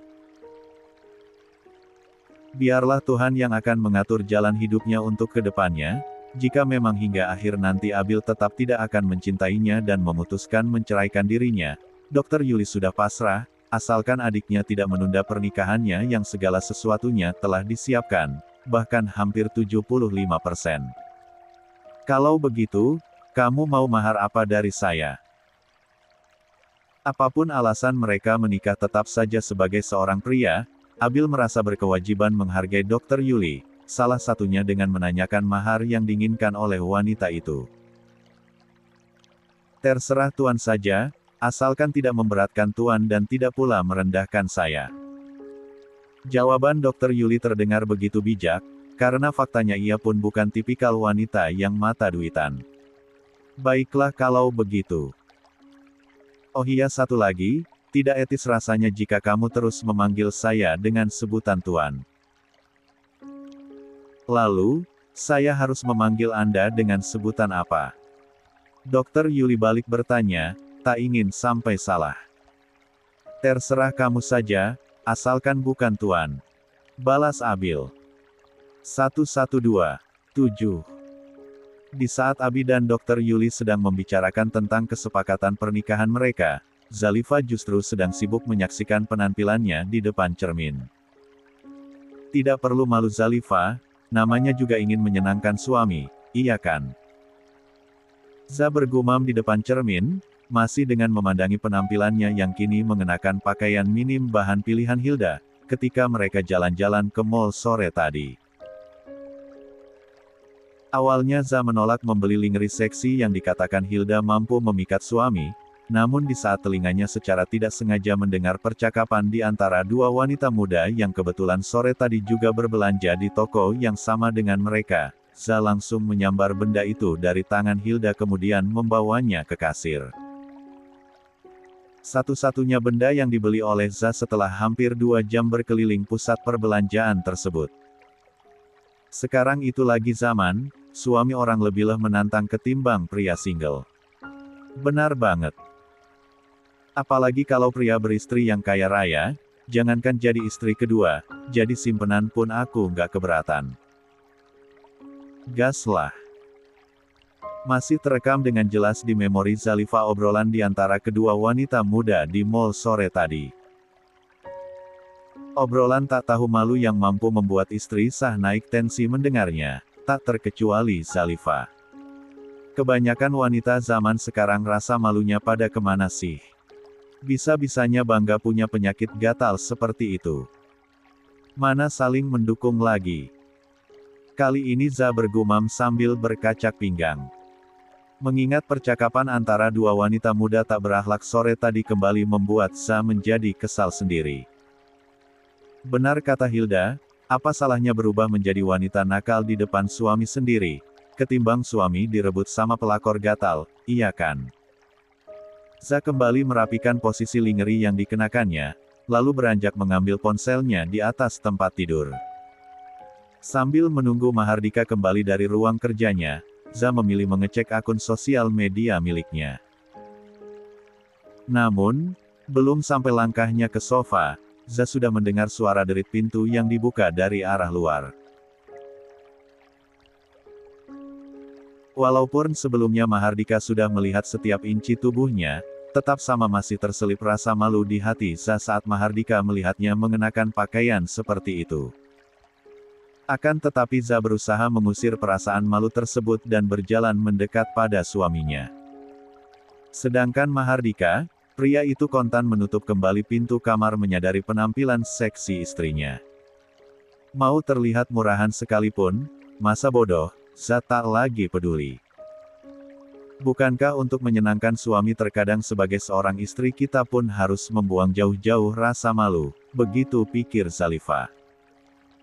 [SPEAKER 1] Biarlah Tuhan yang akan mengatur jalan hidupnya untuk kedepannya, jika memang hingga akhir nanti Abil tetap tidak akan mencintainya dan memutuskan menceraikan dirinya, Dr. Yuli sudah pasrah, asalkan adiknya tidak menunda pernikahannya yang segala sesuatunya telah disiapkan, bahkan hampir 75%. Kalau begitu, kamu mau mahar apa dari saya? Apapun alasan mereka menikah tetap saja sebagai seorang pria, Abil merasa berkewajiban menghargai Dr. Yuli, salah satunya dengan menanyakan mahar yang diinginkan oleh wanita itu. Terserah Tuan saja, asalkan tidak memberatkan Tuan dan tidak pula merendahkan saya. Jawaban Dr. Yuli terdengar begitu bijak, karena faktanya ia pun bukan tipikal wanita yang mata duitan. Baiklah kalau begitu. Oh iya satu lagi, tidak etis rasanya jika kamu terus memanggil saya dengan sebutan Tuan. Lalu, saya harus memanggil Anda dengan sebutan apa? Dr. Yuli balik bertanya, tak ingin sampai salah. Terserah kamu saja, asalkan bukan Tuan. Balas Abil. 112. 7. Di saat Abi dan Dr. Yuli sedang membicarakan tentang kesepakatan pernikahan mereka, Zalifa justru sedang sibuk menyaksikan penampilannya di depan cermin. Tidak perlu malu Zalifa, namanya juga ingin menyenangkan suami, iya kan? Za bergumam di depan cermin, masih dengan memandangi penampilannya yang kini mengenakan pakaian minim bahan pilihan Hilda, ketika mereka jalan-jalan ke mall sore tadi. Awalnya Za menolak membeli lingerie seksi yang dikatakan Hilda mampu memikat suami, namun di saat telinganya secara tidak sengaja mendengar percakapan di antara dua wanita muda yang kebetulan sore tadi juga berbelanja di toko yang sama dengan mereka, Za langsung menyambar benda itu dari tangan Hilda kemudian membawanya ke kasir. Satu-satunya benda yang dibeli oleh Za setelah hampir 2 jam berkeliling pusat perbelanjaan tersebut. Sekarang itu lagi zaman, suami orang lebihlah menantang ketimbang pria single. Benar banget. Apalagi kalau pria beristri yang kaya raya, jangankan jadi istri kedua, jadi simpenan pun aku nggak keberatan. Gaslah. Masih terekam dengan jelas di memori Zalifa obrolan di antara kedua wanita muda di mall sore tadi. Obrolan tak tahu malu yang mampu membuat istri sah naik tensi mendengarnya, tak terkecuali Zalifa. Kebanyakan wanita zaman sekarang rasa malunya pada kemana sih? Bisa-bisanya bangga punya penyakit gatal seperti itu. Mana saling mendukung lagi? Kali ini Za bergumam sambil berkacak pinggang. Mengingat percakapan antara dua wanita muda tak berakhlak sore tadi kembali membuat Za menjadi kesal sendiri. Benar kata Hilda, apa salahnya berubah menjadi wanita nakal di depan suami sendiri, ketimbang suami direbut sama pelakor gatal, iya kan? Za kembali merapikan posisi lingerie yang dikenakannya, lalu beranjak mengambil ponselnya di atas tempat tidur. Sambil menunggu Mahardika kembali dari ruang kerjanya, Za memilih mengecek akun sosial media miliknya. Namun, belum sampai langkahnya ke sofa, Za sudah mendengar suara derit pintu yang dibuka dari arah luar. Walaupun sebelumnya Mahardika sudah melihat setiap inci tubuhnya, tetap sama masih terselip rasa malu di hati Za saat Mahardika melihatnya mengenakan pakaian seperti itu. Akan tetapi Za berusaha mengusir perasaan malu tersebut dan berjalan mendekat pada suaminya. Sedangkan Mahardika, pria itu kontan menutup kembali pintu kamar menyadari penampilan seksi istrinya. Mau terlihat murahan sekalipun, masa bodoh, Za tak lagi peduli. Bukankah untuk menyenangkan suami terkadang sebagai seorang istri kita pun harus membuang jauh-jauh rasa malu, begitu pikir Zalifa.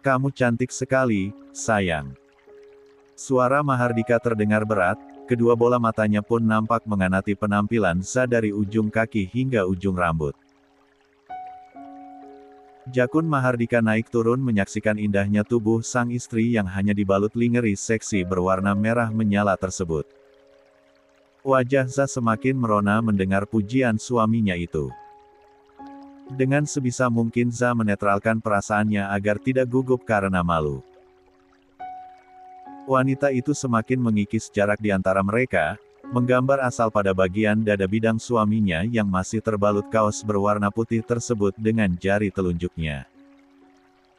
[SPEAKER 1] Kamu cantik sekali, sayang. Suara Mahardika terdengar berat, kedua bola matanya pun nampak mengamati penampilan Za dari ujung kaki hingga ujung rambut. Jakun Mahardika naik turun menyaksikan indahnya tubuh sang istri yang hanya dibalut lingerie seksi berwarna merah menyala tersebut. Wajah Za semakin merona mendengar pujian suaminya itu. Dengan sebisa mungkin Za menetralkan perasaannya agar tidak gugup karena malu. Wanita itu semakin mengikis jarak di antara mereka, menggambar asal pada bagian dada bidang suaminya yang masih terbalut kaos berwarna putih tersebut dengan jari telunjuknya.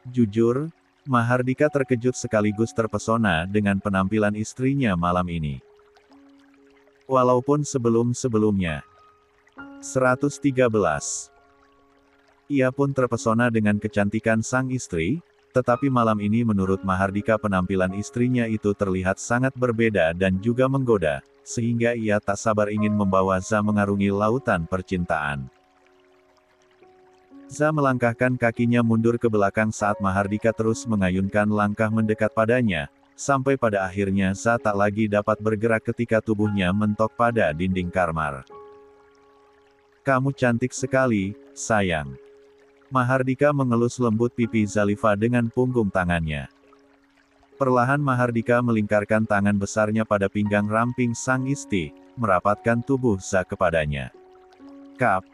[SPEAKER 1] Jujur, Mahardika terkejut sekaligus terpesona dengan penampilan istrinya malam ini. Walaupun sebelum-sebelumnya 113. Ia pun terpesona dengan kecantikan sang istri, tetapi malam ini menurut Mahardika penampilan istrinya itu terlihat sangat berbeda dan juga menggoda, sehingga ia tak sabar ingin membawa Za mengarungi lautan percintaan. Za melangkahkan kakinya mundur ke belakang saat Mahardika terus mengayunkan langkah mendekat padanya, sampai pada akhirnya Za tak lagi dapat bergerak ketika tubuhnya mentok pada dinding kamar. Kamu cantik sekali, sayang. Mahardika mengelus lembut pipi Zalifa dengan punggung tangannya. Perlahan Mahardika melingkarkan tangan besarnya pada pinggang ramping sang istri, merapatkan tubuh Za kepadanya. Kap.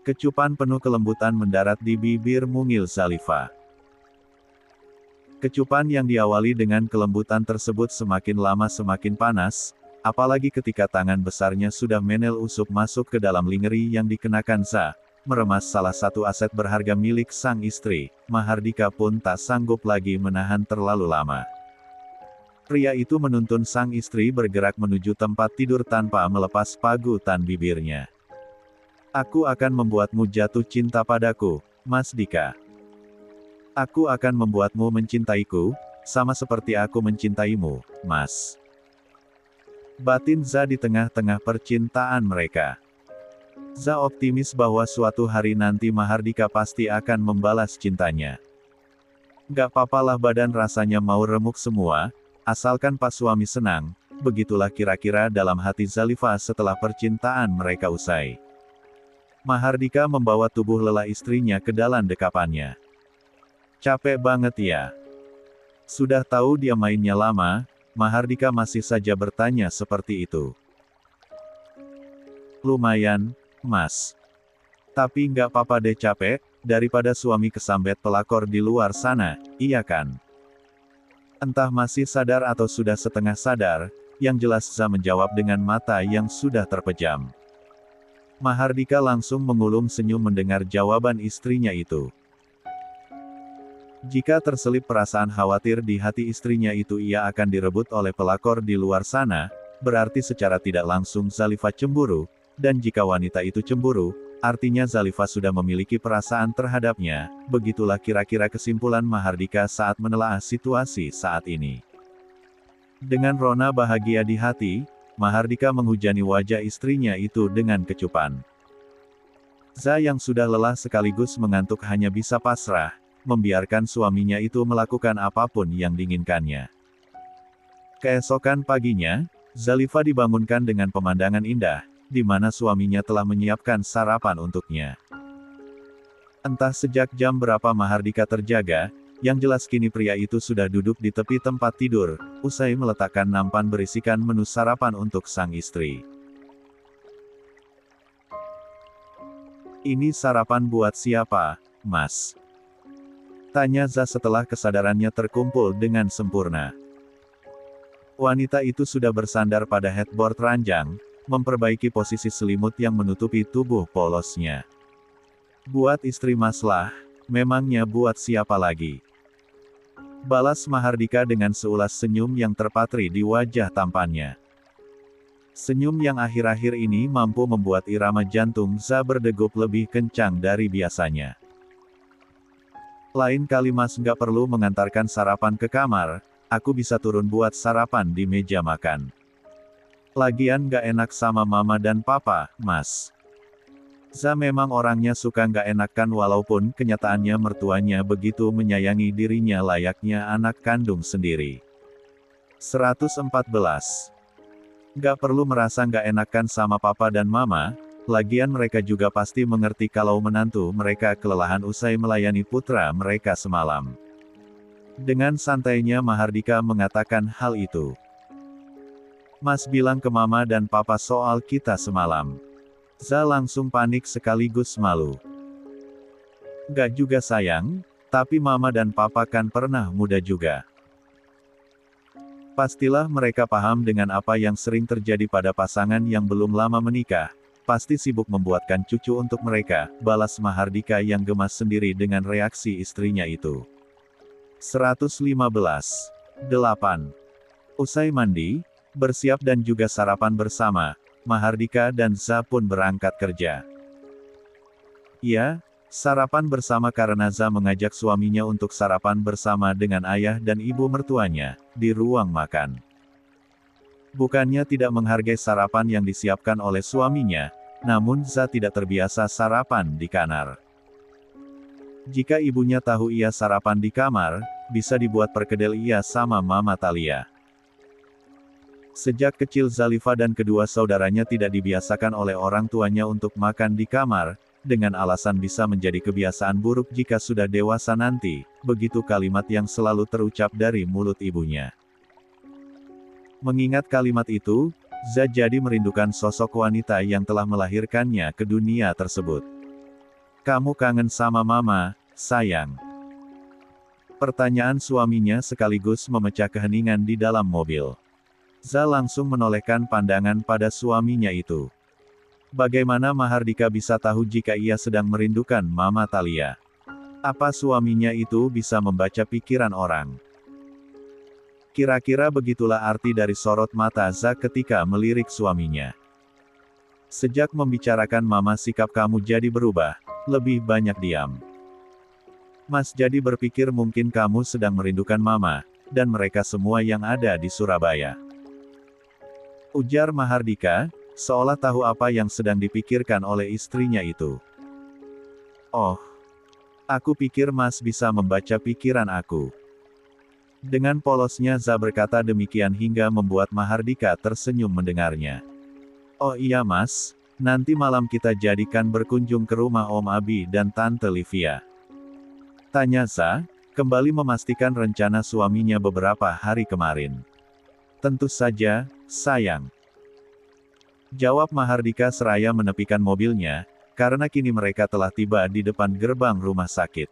[SPEAKER 1] Kecupan penuh kelembutan mendarat di bibir mungil Zalifa. Kecupan yang diawali dengan kelembutan tersebut semakin lama semakin panas, apalagi ketika tangan besarnya sudah menel usup masuk ke dalam lingerie yang dikenakan Za. Meremas salah satu aset berharga milik sang istri, Mahardika pun tak sanggup lagi menahan terlalu lama. Pria itu menuntun sang istri bergerak menuju tempat tidur tanpa melepas pagutan bibirnya. Aku akan membuatmu jatuh cinta padaku, Mas Dika. Aku akan membuatmu mencintaiku, sama seperti aku mencintaimu, Mas. Batin Za di tengah-tengah percintaan mereka. Za optimis bahwa suatu hari nanti Mahardika pasti akan membalas cintanya. Gak papalah badan rasanya mau remuk semua, asalkan pas suami senang, begitulah kira-kira dalam hati Zalifa setelah percintaan mereka usai. Mahardika membawa tubuh lelah istrinya ke dalam dekapannya. Capek banget ya. Sudah tahu dia mainnya lama, Mahardika masih saja bertanya seperti itu. Lumayan, Mas. Tapi nggak apa-apa deh capek, daripada suami kesambet pelakor di luar sana, iya kan? Entah masih sadar atau sudah setengah sadar, yang jelas Za menjawab dengan mata yang sudah terpejam. Mahardika langsung mengulum senyum mendengar jawaban istrinya itu. Jika terselip perasaan khawatir di hati istrinya itu ia akan direbut oleh pelakor di luar sana, berarti secara tidak langsung Zalifa cemburu, dan jika wanita itu cemburu, artinya Zalifa sudah memiliki perasaan terhadapnya, begitulah kira-kira kesimpulan Mahardika saat menelaah situasi saat ini. Dengan rona bahagia di hati, Mahardika menghujani wajah istrinya itu dengan kecupan. Za yang sudah lelah sekaligus mengantuk hanya bisa pasrah, membiarkan suaminya itu melakukan apapun yang diinginkannya. Keesokan paginya, Zalifa dibangunkan dengan pemandangan indah, di mana suaminya telah menyiapkan sarapan untuknya. Entah sejak jam berapa Mahardika terjaga, yang jelas kini pria itu sudah duduk di tepi tempat tidur, usai meletakkan nampan berisikan menu sarapan untuk sang istri. "Ini sarapan buat siapa, Mas?" tanya Za setelah kesadarannya terkumpul dengan sempurna. Wanita itu sudah bersandar pada headboard ranjang, memperbaiki posisi selimut yang menutupi tubuh polosnya. "Buat istri Mas lah, memangnya buat siapa lagi?" balas Mahardika dengan seulas senyum yang terpatri di wajah tampannya. Senyum yang akhir-akhir ini mampu membuat irama jantung Za berdegup lebih kencang dari biasanya. "Lain kali Mas nggak perlu mengantarkan sarapan ke kamar, aku bisa turun buat sarapan di meja makan. Lagian nggak enak sama mama dan papa, Mas." Za memang orangnya suka nggak enakan walaupun kenyataannya mertuanya begitu menyayangi dirinya layaknya anak kandung sendiri. 114. Nggak perlu merasa nggak enakan sama papa dan mama, lagian mereka juga pasti mengerti kalau menantu mereka kelelahan usai melayani putra mereka semalam. Dengan santainya Mahardika mengatakan hal itu. "Mas bilang ke mama dan papa soal kita semalam." Za langsung panik sekaligus malu. "Nggak juga sayang, tapi mama dan papa kan pernah muda juga. Pastilah mereka paham dengan apa yang sering terjadi pada pasangan yang belum lama menikah. Pasti sibuk membuatkan cucu untuk mereka," balas Mahardika yang gemas sendiri dengan reaksi istrinya itu. 115. 8. Usai mandi, bersiap dan juga sarapan bersama, Mahardika dan Za pun berangkat kerja. "Ya, sarapan bersama karena Za mengajak suaminya untuk sarapan bersama dengan ayah dan ibu mertuanya, di ruang makan. Bukannya tidak menghargai sarapan yang disiapkan oleh suaminya, namun Za tidak terbiasa sarapan di kamar. Jika ibunya tahu ia sarapan di kamar, bisa dibuat perkedel ia sama Mama Thalia. Sejak kecil Zalifa dan kedua saudaranya tidak dibiasakan oleh orang tuanya untuk makan di kamar, dengan alasan bisa menjadi kebiasaan buruk jika sudah dewasa nanti, begitu kalimat yang selalu terucap dari mulut ibunya. Mengingat kalimat itu, Za jadi merindukan sosok wanita yang telah melahirkannya ke dunia tersebut. "Kamu kangen sama mama, sayang?" Pertanyaan suaminya sekaligus memecah keheningan di dalam mobil. Za langsung menolehkan pandangan pada suaminya itu. Bagaimana Mahardika bisa tahu jika ia sedang merindukan Mama Thalia? Apa suaminya itu bisa membaca pikiran orang? Kira-kira begitulah arti dari sorot mata Za ketika melirik suaminya. "Sejak membicarakan mama sikap kamu jadi berubah, lebih banyak diam. Mas jadi berpikir mungkin kamu sedang merindukan mama, dan mereka semua yang ada di Surabaya," ujar Mahardika, seolah tahu apa yang sedang dipikirkan oleh istrinya itu. "Oh, aku pikir Mas bisa membaca pikiran aku." Dengan polosnya Za berkata demikian hingga membuat Mahardika tersenyum mendengarnya. "Oh iya Mas, nanti malam kita jadikan berkunjung ke rumah Om Abi dan Tante Livia?" tanya Za, kembali memastikan rencana suaminya beberapa hari kemarin. "Tentu saja, sayang," jawab Mahardika seraya menepikan mobilnya, karena kini mereka telah tiba di depan gerbang rumah sakit.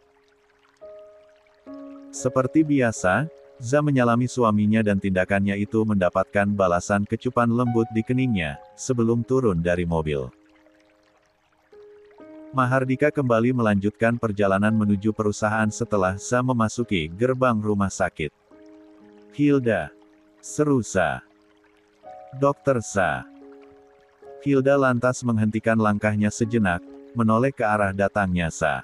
[SPEAKER 1] Seperti biasa, Za menyalami suaminya dan tindakannya itu mendapatkan balasan kecupan lembut di keningnya, sebelum turun dari mobil. Mahardika kembali melanjutkan perjalanan menuju perusahaan setelah Za memasuki gerbang rumah sakit. "Hilda," seru Za. "Dokter Za." Hilda lantas menghentikan langkahnya sejenak, menoleh ke arah datangnya Za.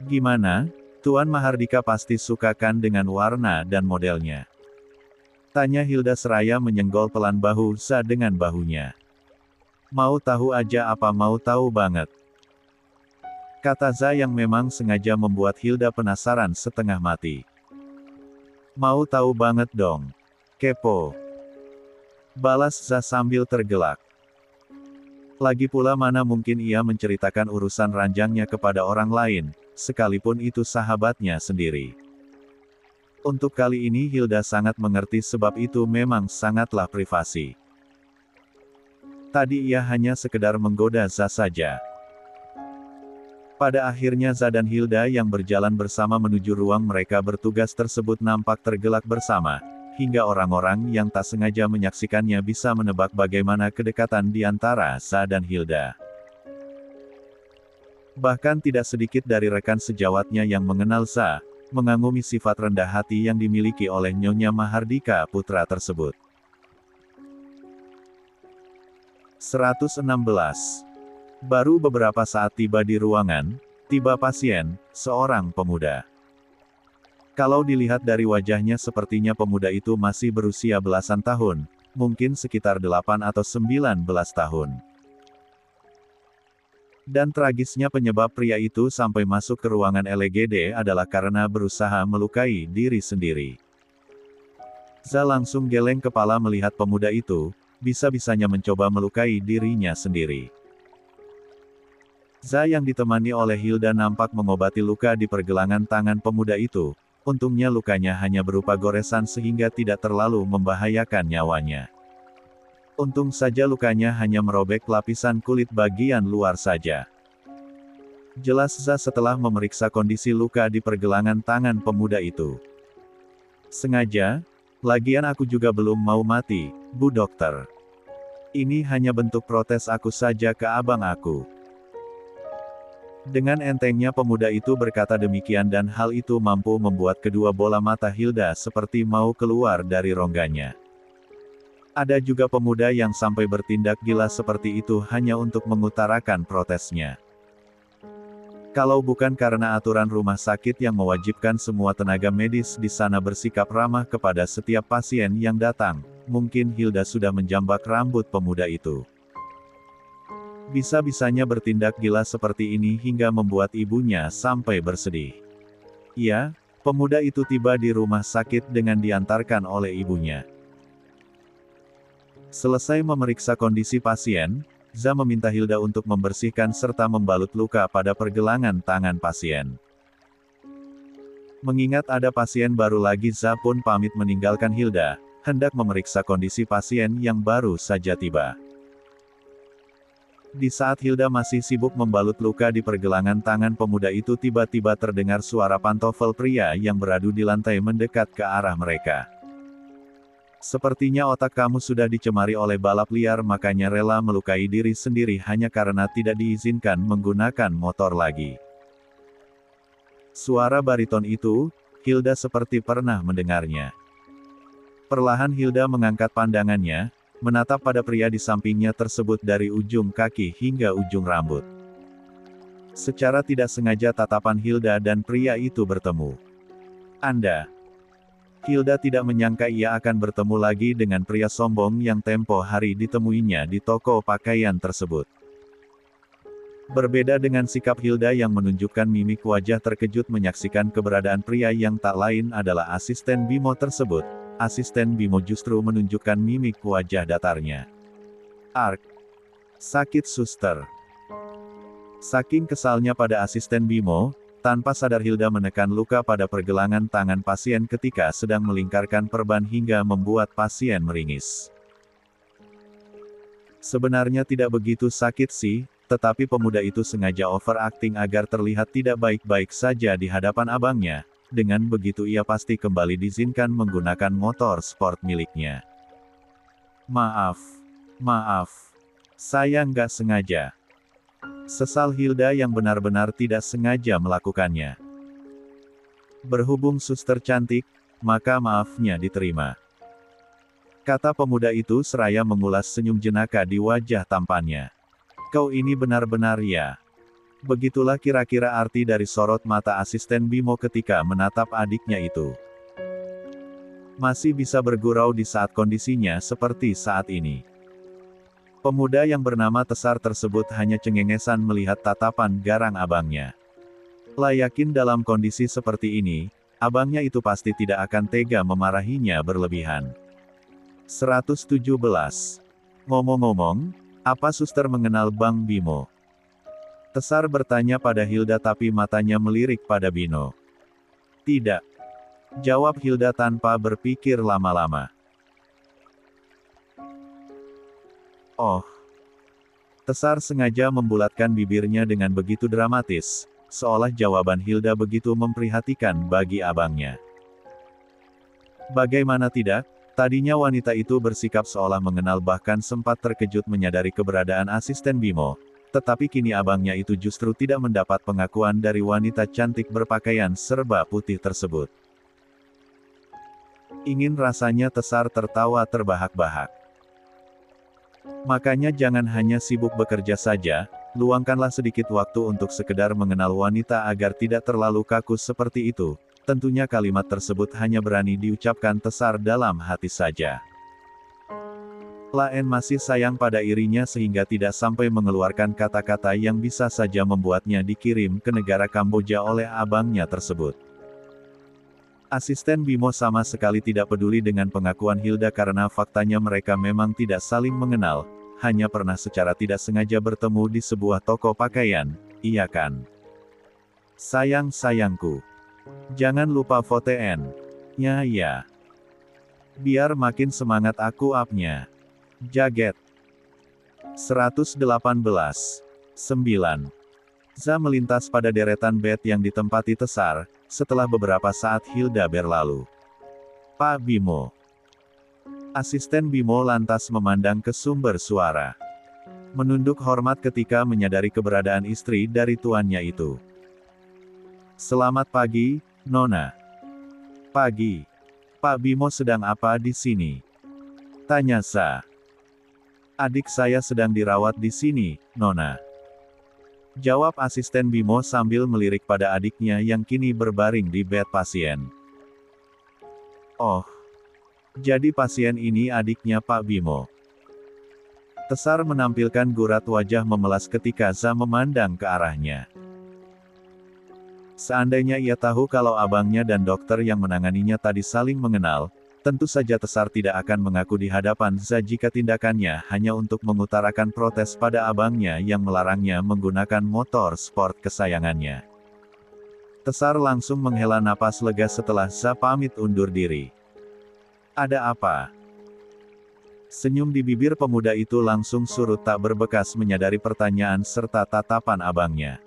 [SPEAKER 1] "Gimana? Tuan Mahardika pasti suka kan dengan warna dan modelnya?" tanya Hilda seraya menyenggol pelan bahu Za dengan bahunya. "Mau tahu aja apa mau tahu banget?" kata Za yang memang sengaja membuat Hilda penasaran setengah mati. "Mau tahu banget dong. Kepo. Balas Za sambil tergelak. Lagi pula mana mungkin ia menceritakan urusan ranjangnya kepada orang lain, sekalipun itu sahabatnya sendiri. Untuk kali ini Hilda sangat mengerti sebab itu memang sangatlah privasi. Tadi ia hanya sekedar menggoda Za saja. Pada akhirnya Za dan Hilda yang berjalan bersama menuju ruang mereka bertugas tersebut nampak tergelak bersama. Hingga orang-orang yang tak sengaja menyaksikannya bisa menebak bagaimana kedekatan di antara Za dan Hilda. Bahkan tidak sedikit dari rekan sejawatnya yang mengenal Za, mengagumi sifat rendah hati yang dimiliki oleh Nyonya Mahardika Putra tersebut. 116. Baru beberapa saat tiba di ruangan, tiba pasien, seorang pemuda. Kalau dilihat dari wajahnya sepertinya pemuda itu masih berusia belasan tahun, mungkin sekitar 8 atau 19 tahun. Dan tragisnya penyebab pria itu sampai masuk ke ruangan LGD adalah karena berusaha melukai diri sendiri. Za langsung geleng kepala melihat pemuda itu, bisa-bisanya mencoba melukai dirinya sendiri. Za yang ditemani oleh Hilda nampak mengobati luka di pergelangan tangan pemuda itu. Untungnya lukanya hanya berupa goresan sehingga tidak terlalu membahayakan nyawanya. Untung saja lukanya hanya merobek lapisan kulit bagian luar saja. Jelas Za setelah memeriksa kondisi luka di pergelangan tangan pemuda itu. Sengaja, lagian aku juga belum mau mati, Bu Dokter. Ini hanya bentuk protes aku saja ke abang aku. Dengan entengnya pemuda itu berkata demikian dan hal itu mampu membuat kedua bola mata Hilda seperti mau keluar dari rongganya. Ada juga pemuda yang sampai bertindak gila seperti itu hanya untuk mengutarakan protesnya. Kalau bukan karena aturan rumah sakit yang mewajibkan semua tenaga medis di sana bersikap ramah kepada setiap pasien yang datang, mungkin Hilda sudah menjambak rambut pemuda itu. Bisa-bisanya bertindak gila seperti ini hingga membuat ibunya sampai bersedih. Ya, pemuda itu tiba di rumah sakit dengan diantarkan oleh ibunya. Selesai memeriksa kondisi pasien, Za meminta Hilda untuk membersihkan serta membalut luka pada pergelangan tangan pasien. Mengingat ada pasien baru lagi, Za pun pamit meninggalkan Hilda, hendak memeriksa kondisi pasien yang baru saja tiba. Di saat Hilda masih sibuk membalut luka di pergelangan tangan pemuda itu tiba-tiba terdengar suara pantofel pria yang beradu di lantai mendekat ke arah mereka. Sepertinya otak kamu sudah dicemari oleh balap liar makanya rela melukai diri sendiri hanya karena tidak diizinkan menggunakan motor lagi. Suara bariton itu, Hilda seperti pernah mendengarnya. Perlahan Hilda mengangkat pandangannya, menatap pada pria di sampingnya tersebut dari ujung kaki hingga ujung rambut. Secara tidak sengaja tatapan Hilda dan pria itu bertemu. Anda. Hilda tidak menyangka ia akan bertemu lagi dengan pria sombong yang tempo hari ditemuinya di toko pakaian tersebut. Berbeda dengan sikap Hilda yang menunjukkan mimik wajah terkejut menyaksikan keberadaan pria yang tak lain adalah asisten Bimo tersebut. Asisten Bimo justru menunjukkan mimik wajah datarnya. Ark. Sakit suster. Saking kesalnya pada asisten Bimo, tanpa sadar Hilda menekan luka pada pergelangan tangan pasien ketika sedang melingkarkan perban hingga membuat pasien meringis. Sebenarnya tidak begitu sakit sih, tetapi pemuda itu sengaja overacting agar terlihat tidak baik-baik saja di hadapan abangnya. Dengan begitu ia pasti kembali diizinkan menggunakan motor sport miliknya. Maaf. Saya nggak sengaja. Sesal Hilda yang benar-benar tidak sengaja melakukannya. Berhubung suster cantik, maka maafnya diterima. Kata pemuda itu seraya mengulas senyum jenaka di wajah tampannya. Kau ini benar-benar ya. Begitulah kira-kira arti dari sorot mata asisten Bimo ketika menatap adiknya itu. Masih bisa bergurau di saat kondisinya seperti saat ini. Pemuda yang bernama Tesar tersebut hanya cengengesan melihat tatapan garang abangnya. Yakin dalam kondisi seperti ini, abangnya itu pasti tidak akan tega memarahinya berlebihan. 117. Ngomong-ngomong, apa suster mengenal Bang Bimo? Tesar bertanya pada Hilda tapi matanya melirik pada Bino. Tidak. Jawab Hilda tanpa berpikir lama-lama. Oh. Tesar sengaja membulatkan bibirnya dengan begitu dramatis, seolah jawaban Hilda begitu memprihatinkan bagi abangnya. Bagaimana tidak? Tadinya wanita itu bersikap seolah mengenal bahkan sempat terkejut menyadari keberadaan asisten Bimo. Tetapi kini abangnya itu justru tidak mendapat pengakuan dari wanita cantik berpakaian serba putih tersebut. Ingin rasanya Tesar tertawa terbahak-bahak. Makanya jangan hanya sibuk bekerja saja, luangkanlah sedikit waktu untuk sekedar mengenal wanita agar tidak terlalu kaku seperti itu. Tentunya kalimat tersebut hanya berani diucapkan Tesar dalam hati saja. Laen masih sayang pada irinya sehingga tidak sampai mengeluarkan kata-kata yang bisa saja membuatnya dikirim ke negara Kamboja oleh abangnya tersebut. Asisten Bimo sama sekali tidak peduli dengan pengakuan Hilda karena faktanya mereka memang tidak saling mengenal, hanya pernah secara tidak sengaja bertemu di sebuah toko pakaian, iya kan? Sayang-sayangku. Jangan lupa fotoen. Ya. Biar makin semangat aku up-nya. Jaget. 118. 9. Za melintas pada deretan bed yang ditempati Tesar, setelah beberapa saat Hilda berlalu. Pak Bimo. Asisten Bimo lantas memandang ke sumber suara. Menunduk hormat ketika menyadari keberadaan istri dari tuannya itu. Selamat pagi, Nona. Pagi. Pak Bimo sedang apa di sini? Tanya Za. Adik saya sedang dirawat di sini, Nona. Jawab asisten Bimo sambil melirik pada adiknya yang kini berbaring di bed pasien. Oh. Jadi pasien ini adiknya Pak Bimo. Tesar menampilkan gurat wajah memelas ketika Za memandang ke arahnya. Seandainya ia tahu kalau abangnya dan dokter yang menanganinya tadi saling mengenal, tentu saja Tesar tidak akan mengaku di hadapan Za jika tindakannya hanya untuk mengutarakan protes pada abangnya yang melarangnya menggunakan motor sport kesayangannya. Tesar langsung menghela napas lega setelah Za pamit undur diri. Ada apa? Senyum di bibir pemuda itu langsung surut tak berbekas menyadari pertanyaan serta tatapan abangnya.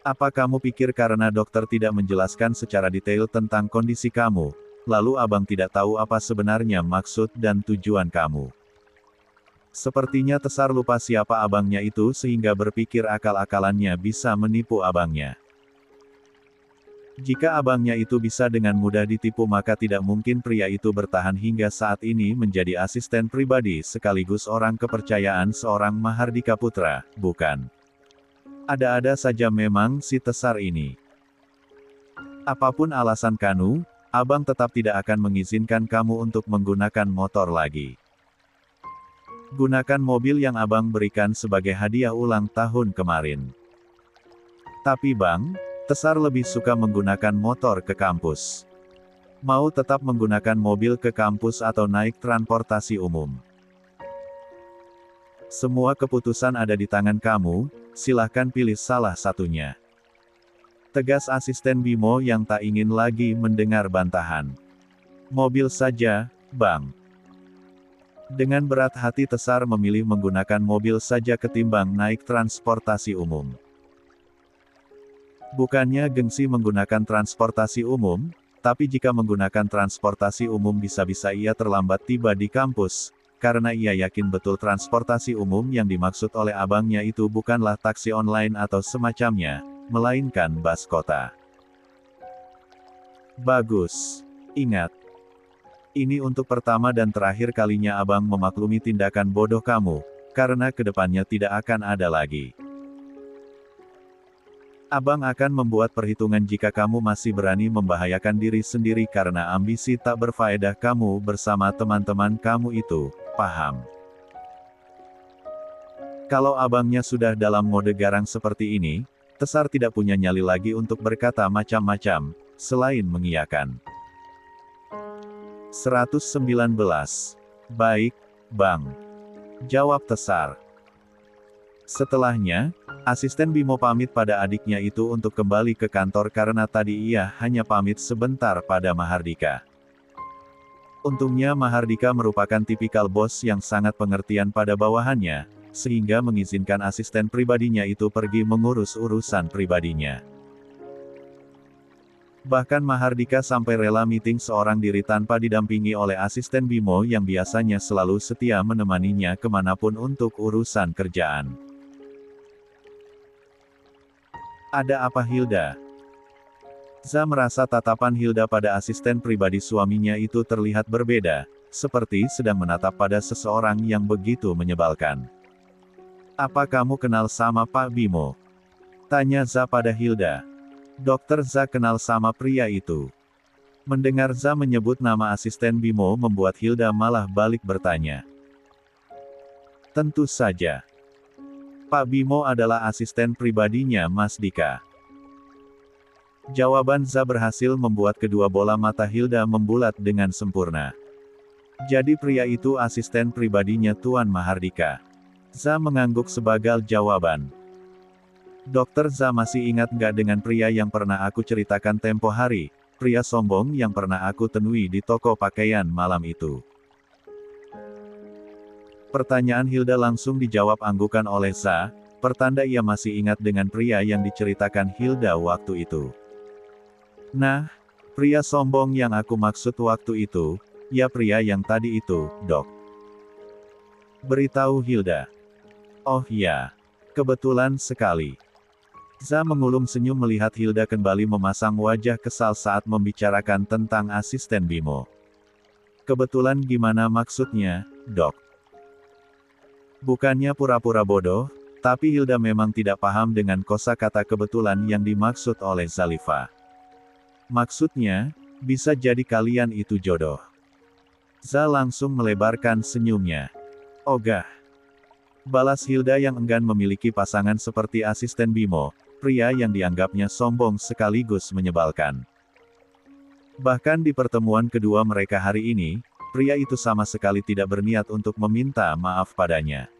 [SPEAKER 1] Apa kamu pikir karena dokter tidak menjelaskan secara detail tentang kondisi kamu, lalu abang tidak tahu apa sebenarnya maksud dan tujuan kamu? Sepertinya Tesar lupa siapa abangnya itu sehingga berpikir akal-akalannya bisa menipu abangnya. Jika abangnya itu bisa dengan mudah ditipu maka tidak mungkin pria itu bertahan hingga saat ini menjadi asisten pribadi sekaligus orang kepercayaan seorang Mahardika Putra, bukan? Ada-ada saja memang si Tesar ini. Apapun alasan Kanu, abang tetap tidak akan mengizinkan kamu untuk menggunakan motor lagi. Gunakan mobil yang abang berikan sebagai hadiah ulang tahun kemarin. Tapi bang, Tesar lebih suka menggunakan motor ke kampus. Mau tetap menggunakan mobil ke kampus atau naik transportasi umum? Semua keputusan ada di tangan kamu, silahkan pilih salah satunya. Tegas asisten Bimo yang tak ingin lagi mendengar bantahan. Mobil saja, bang. Dengan berat hati Tesar memilih menggunakan mobil saja ketimbang naik transportasi umum. Bukannya gengsi menggunakan transportasi umum, tapi jika menggunakan transportasi umum bisa-bisa ia terlambat tiba di kampus, karena ia yakin betul transportasi umum yang dimaksud oleh abangnya itu bukanlah taksi online atau semacamnya, melainkan bus kota. Bagus. Ingat. Ini untuk pertama dan terakhir kalinya abang memaklumi tindakan bodoh kamu, karena kedepannya tidak akan ada lagi. Abang akan membuat perhitungan jika kamu masih berani membahayakan diri sendiri karena ambisi tak berfaedah kamu bersama teman-teman kamu itu, paham? Kalau abangnya sudah dalam mode garang seperti ini, Tesar tidak punya nyali lagi untuk berkata macam-macam, selain mengiyakan. 119. Baik, Bang. Jawab Tesar. Setelahnya, asisten Bimo pamit pada adiknya itu untuk kembali ke kantor karena tadi ia hanya pamit sebentar pada Mahardika. Untungnya Mahardika merupakan tipikal bos yang sangat pengertian pada bawahannya, sehingga mengizinkan asisten pribadinya itu pergi mengurus urusan pribadinya. Bahkan Mahardika sampai rela meeting seorang diri tanpa didampingi oleh asisten Bimo yang biasanya selalu setia menemaninya kemanapun untuk urusan kerjaan. Ada apa Hilda? Za merasa tatapan Hilda pada asisten pribadi suaminya itu terlihat berbeda, seperti sedang menatap pada seseorang yang begitu menyebalkan. Apa kamu kenal sama Pak Bimo? Tanya Za pada Hilda. Dokter Za kenal sama pria itu. Mendengar Za menyebut nama asisten Bimo membuat Hilda malah balik bertanya. Tentu saja. Pak Bimo adalah asisten pribadinya Mas Dika. Jawaban Za berhasil membuat kedua bola mata Hilda membulat dengan sempurna. Jadi pria itu asisten pribadinya Tuan Mahardika. Za mengangguk sebagai jawaban. Dokter Za masih ingat nggak dengan pria yang pernah aku ceritakan tempo hari, pria sombong yang pernah aku temui di toko pakaian malam itu? Pertanyaan Hilda langsung dijawab anggukan oleh Za, pertanda ia masih ingat dengan pria yang diceritakan Hilda waktu itu. Nah, pria sombong yang aku maksud waktu itu, ya pria yang tadi itu, Dok. Beritahu Hilda. Oh ya, kebetulan sekali. Za mengulum senyum melihat Hilda kembali memasang wajah kesal saat membicarakan tentang asisten Bimo. Kebetulan gimana maksudnya, Dok? Bukannya pura-pura bodoh, tapi Hilda memang tidak paham dengan kosakata kebetulan yang dimaksud oleh Zalifa. Maksudnya, bisa jadi kalian itu jodoh. Za langsung melebarkan senyumnya. Ogah. Balas Hilda yang enggan memiliki pasangan seperti asisten Bimo, pria yang dianggapnya sombong sekaligus menyebalkan. Bahkan di pertemuan kedua mereka hari ini, pria itu sama sekali tidak berniat untuk meminta maaf padanya.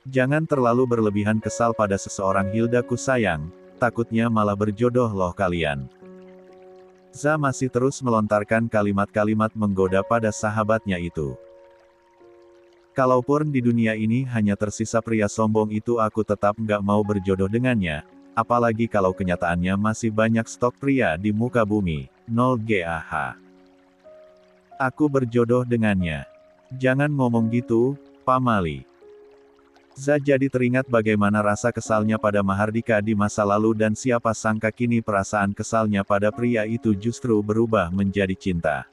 [SPEAKER 1] Jangan terlalu berlebihan kesal pada seseorang Hilda ku sayang, takutnya malah berjodoh loh kalian. Za masih terus melontarkan kalimat-kalimat menggoda pada sahabatnya itu. Kalaupun di dunia ini hanya tersisa pria sombong itu aku tetap nggak mau berjodoh dengannya, apalagi kalau kenyataannya masih banyak stok pria di muka bumi, 0GAH. Aku berjodoh dengannya. Jangan ngomong gitu, Pamali. Za jadi teringat bagaimana rasa kesalnya pada Mahardika di masa lalu dan siapa sangka kini perasaan kesalnya pada pria itu justru berubah menjadi cinta.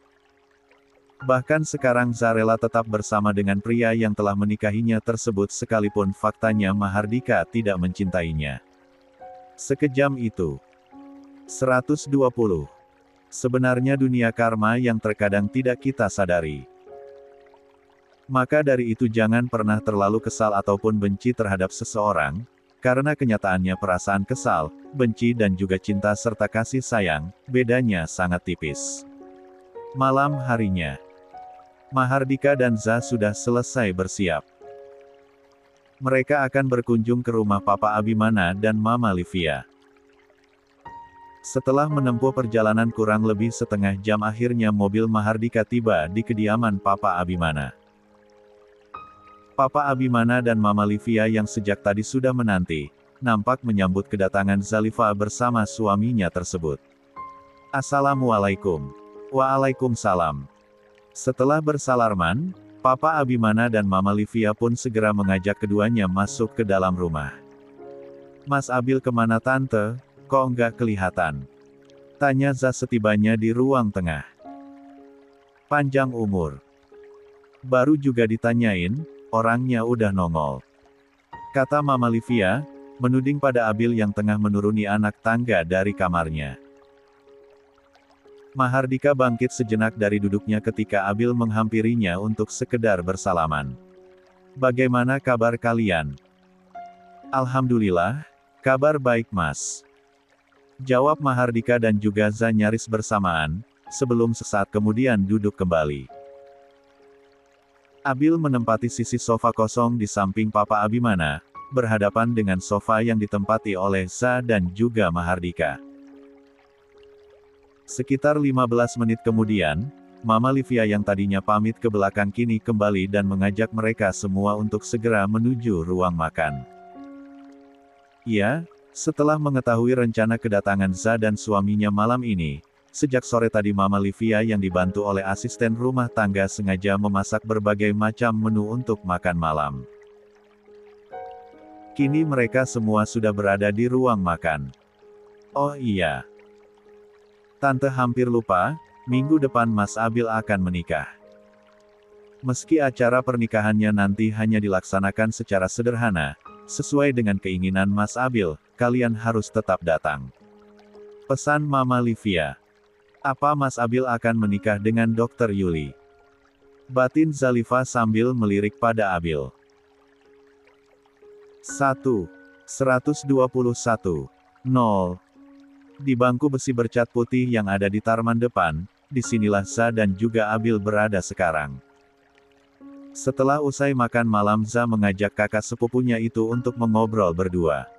[SPEAKER 1] Bahkan sekarang Za rela tetap bersama dengan pria yang telah menikahinya tersebut sekalipun faktanya Mahardika tidak mencintainya. Sekejam itu. 120. Sebenarnya dunia karma yang terkadang tidak kita sadari. Maka dari itu jangan pernah terlalu kesal ataupun benci terhadap seseorang, karena kenyataannya perasaan kesal, benci dan juga cinta serta kasih sayang, bedanya sangat tipis. Malam harinya. Mahardika dan Za sudah selesai bersiap. Mereka akan berkunjung ke rumah Papa Abimana dan Mama Livia. Setelah menempuh perjalanan kurang lebih setengah jam akhirnya mobil Mahardika tiba di kediaman Papa Abimana. Papa Abimana dan Mama Livia yang sejak tadi sudah menanti, nampak menyambut kedatangan Zalifa bersama suaminya tersebut. Assalamualaikum. Waalaikumsalam. Setelah bersalaman, Papa Abimana dan Mama Livia pun segera mengajak keduanya masuk ke dalam rumah. Mas Abil kemana tante, kok nggak kelihatan? Tanya Za setibanya di ruang tengah. Panjang umur. Baru juga ditanyain, orangnya udah nongol. Kata Mama Livia, menuding pada Abil yang tengah menuruni anak tangga dari kamarnya. Mahardika bangkit sejenak dari duduknya ketika Abil menghampirinya untuk sekedar bersalaman. Bagaimana kabar kalian? Alhamdulillah, kabar baik mas. Jawab Mahardika dan juga Za nyaris bersamaan, sebelum sesaat kemudian duduk kembali. Abil menempati sisi sofa kosong di samping Papa Abimana, berhadapan dengan sofa yang ditempati oleh Za dan juga Mahardika. Sekitar 15 menit kemudian, Mama Livia yang tadinya pamit ke belakang kini kembali dan mengajak mereka semua untuk segera menuju ruang makan. Ya, setelah mengetahui rencana kedatangan Za dan suaminya malam ini, sejak sore tadi Mama Livia yang dibantu oleh asisten rumah tangga sengaja memasak berbagai macam menu untuk makan malam. Kini mereka semua sudah berada di ruang makan. Oh iya. Tante hampir lupa, minggu depan Mas Abil akan menikah. Meski acara pernikahannya nanti hanya dilaksanakan secara sederhana, sesuai dengan keinginan Mas Abil, kalian harus tetap datang. Pesan Mama Livia. Apa Mas Abil akan menikah dengan Dr. Yuli? Batin Zalifa sambil melirik pada Abil. 1. 121. 0. Di bangku besi bercat putih yang ada di taman depan, disinilah Za dan juga Abil berada sekarang. Setelah usai makan malam Za mengajak kakak sepupunya itu untuk mengobrol berdua.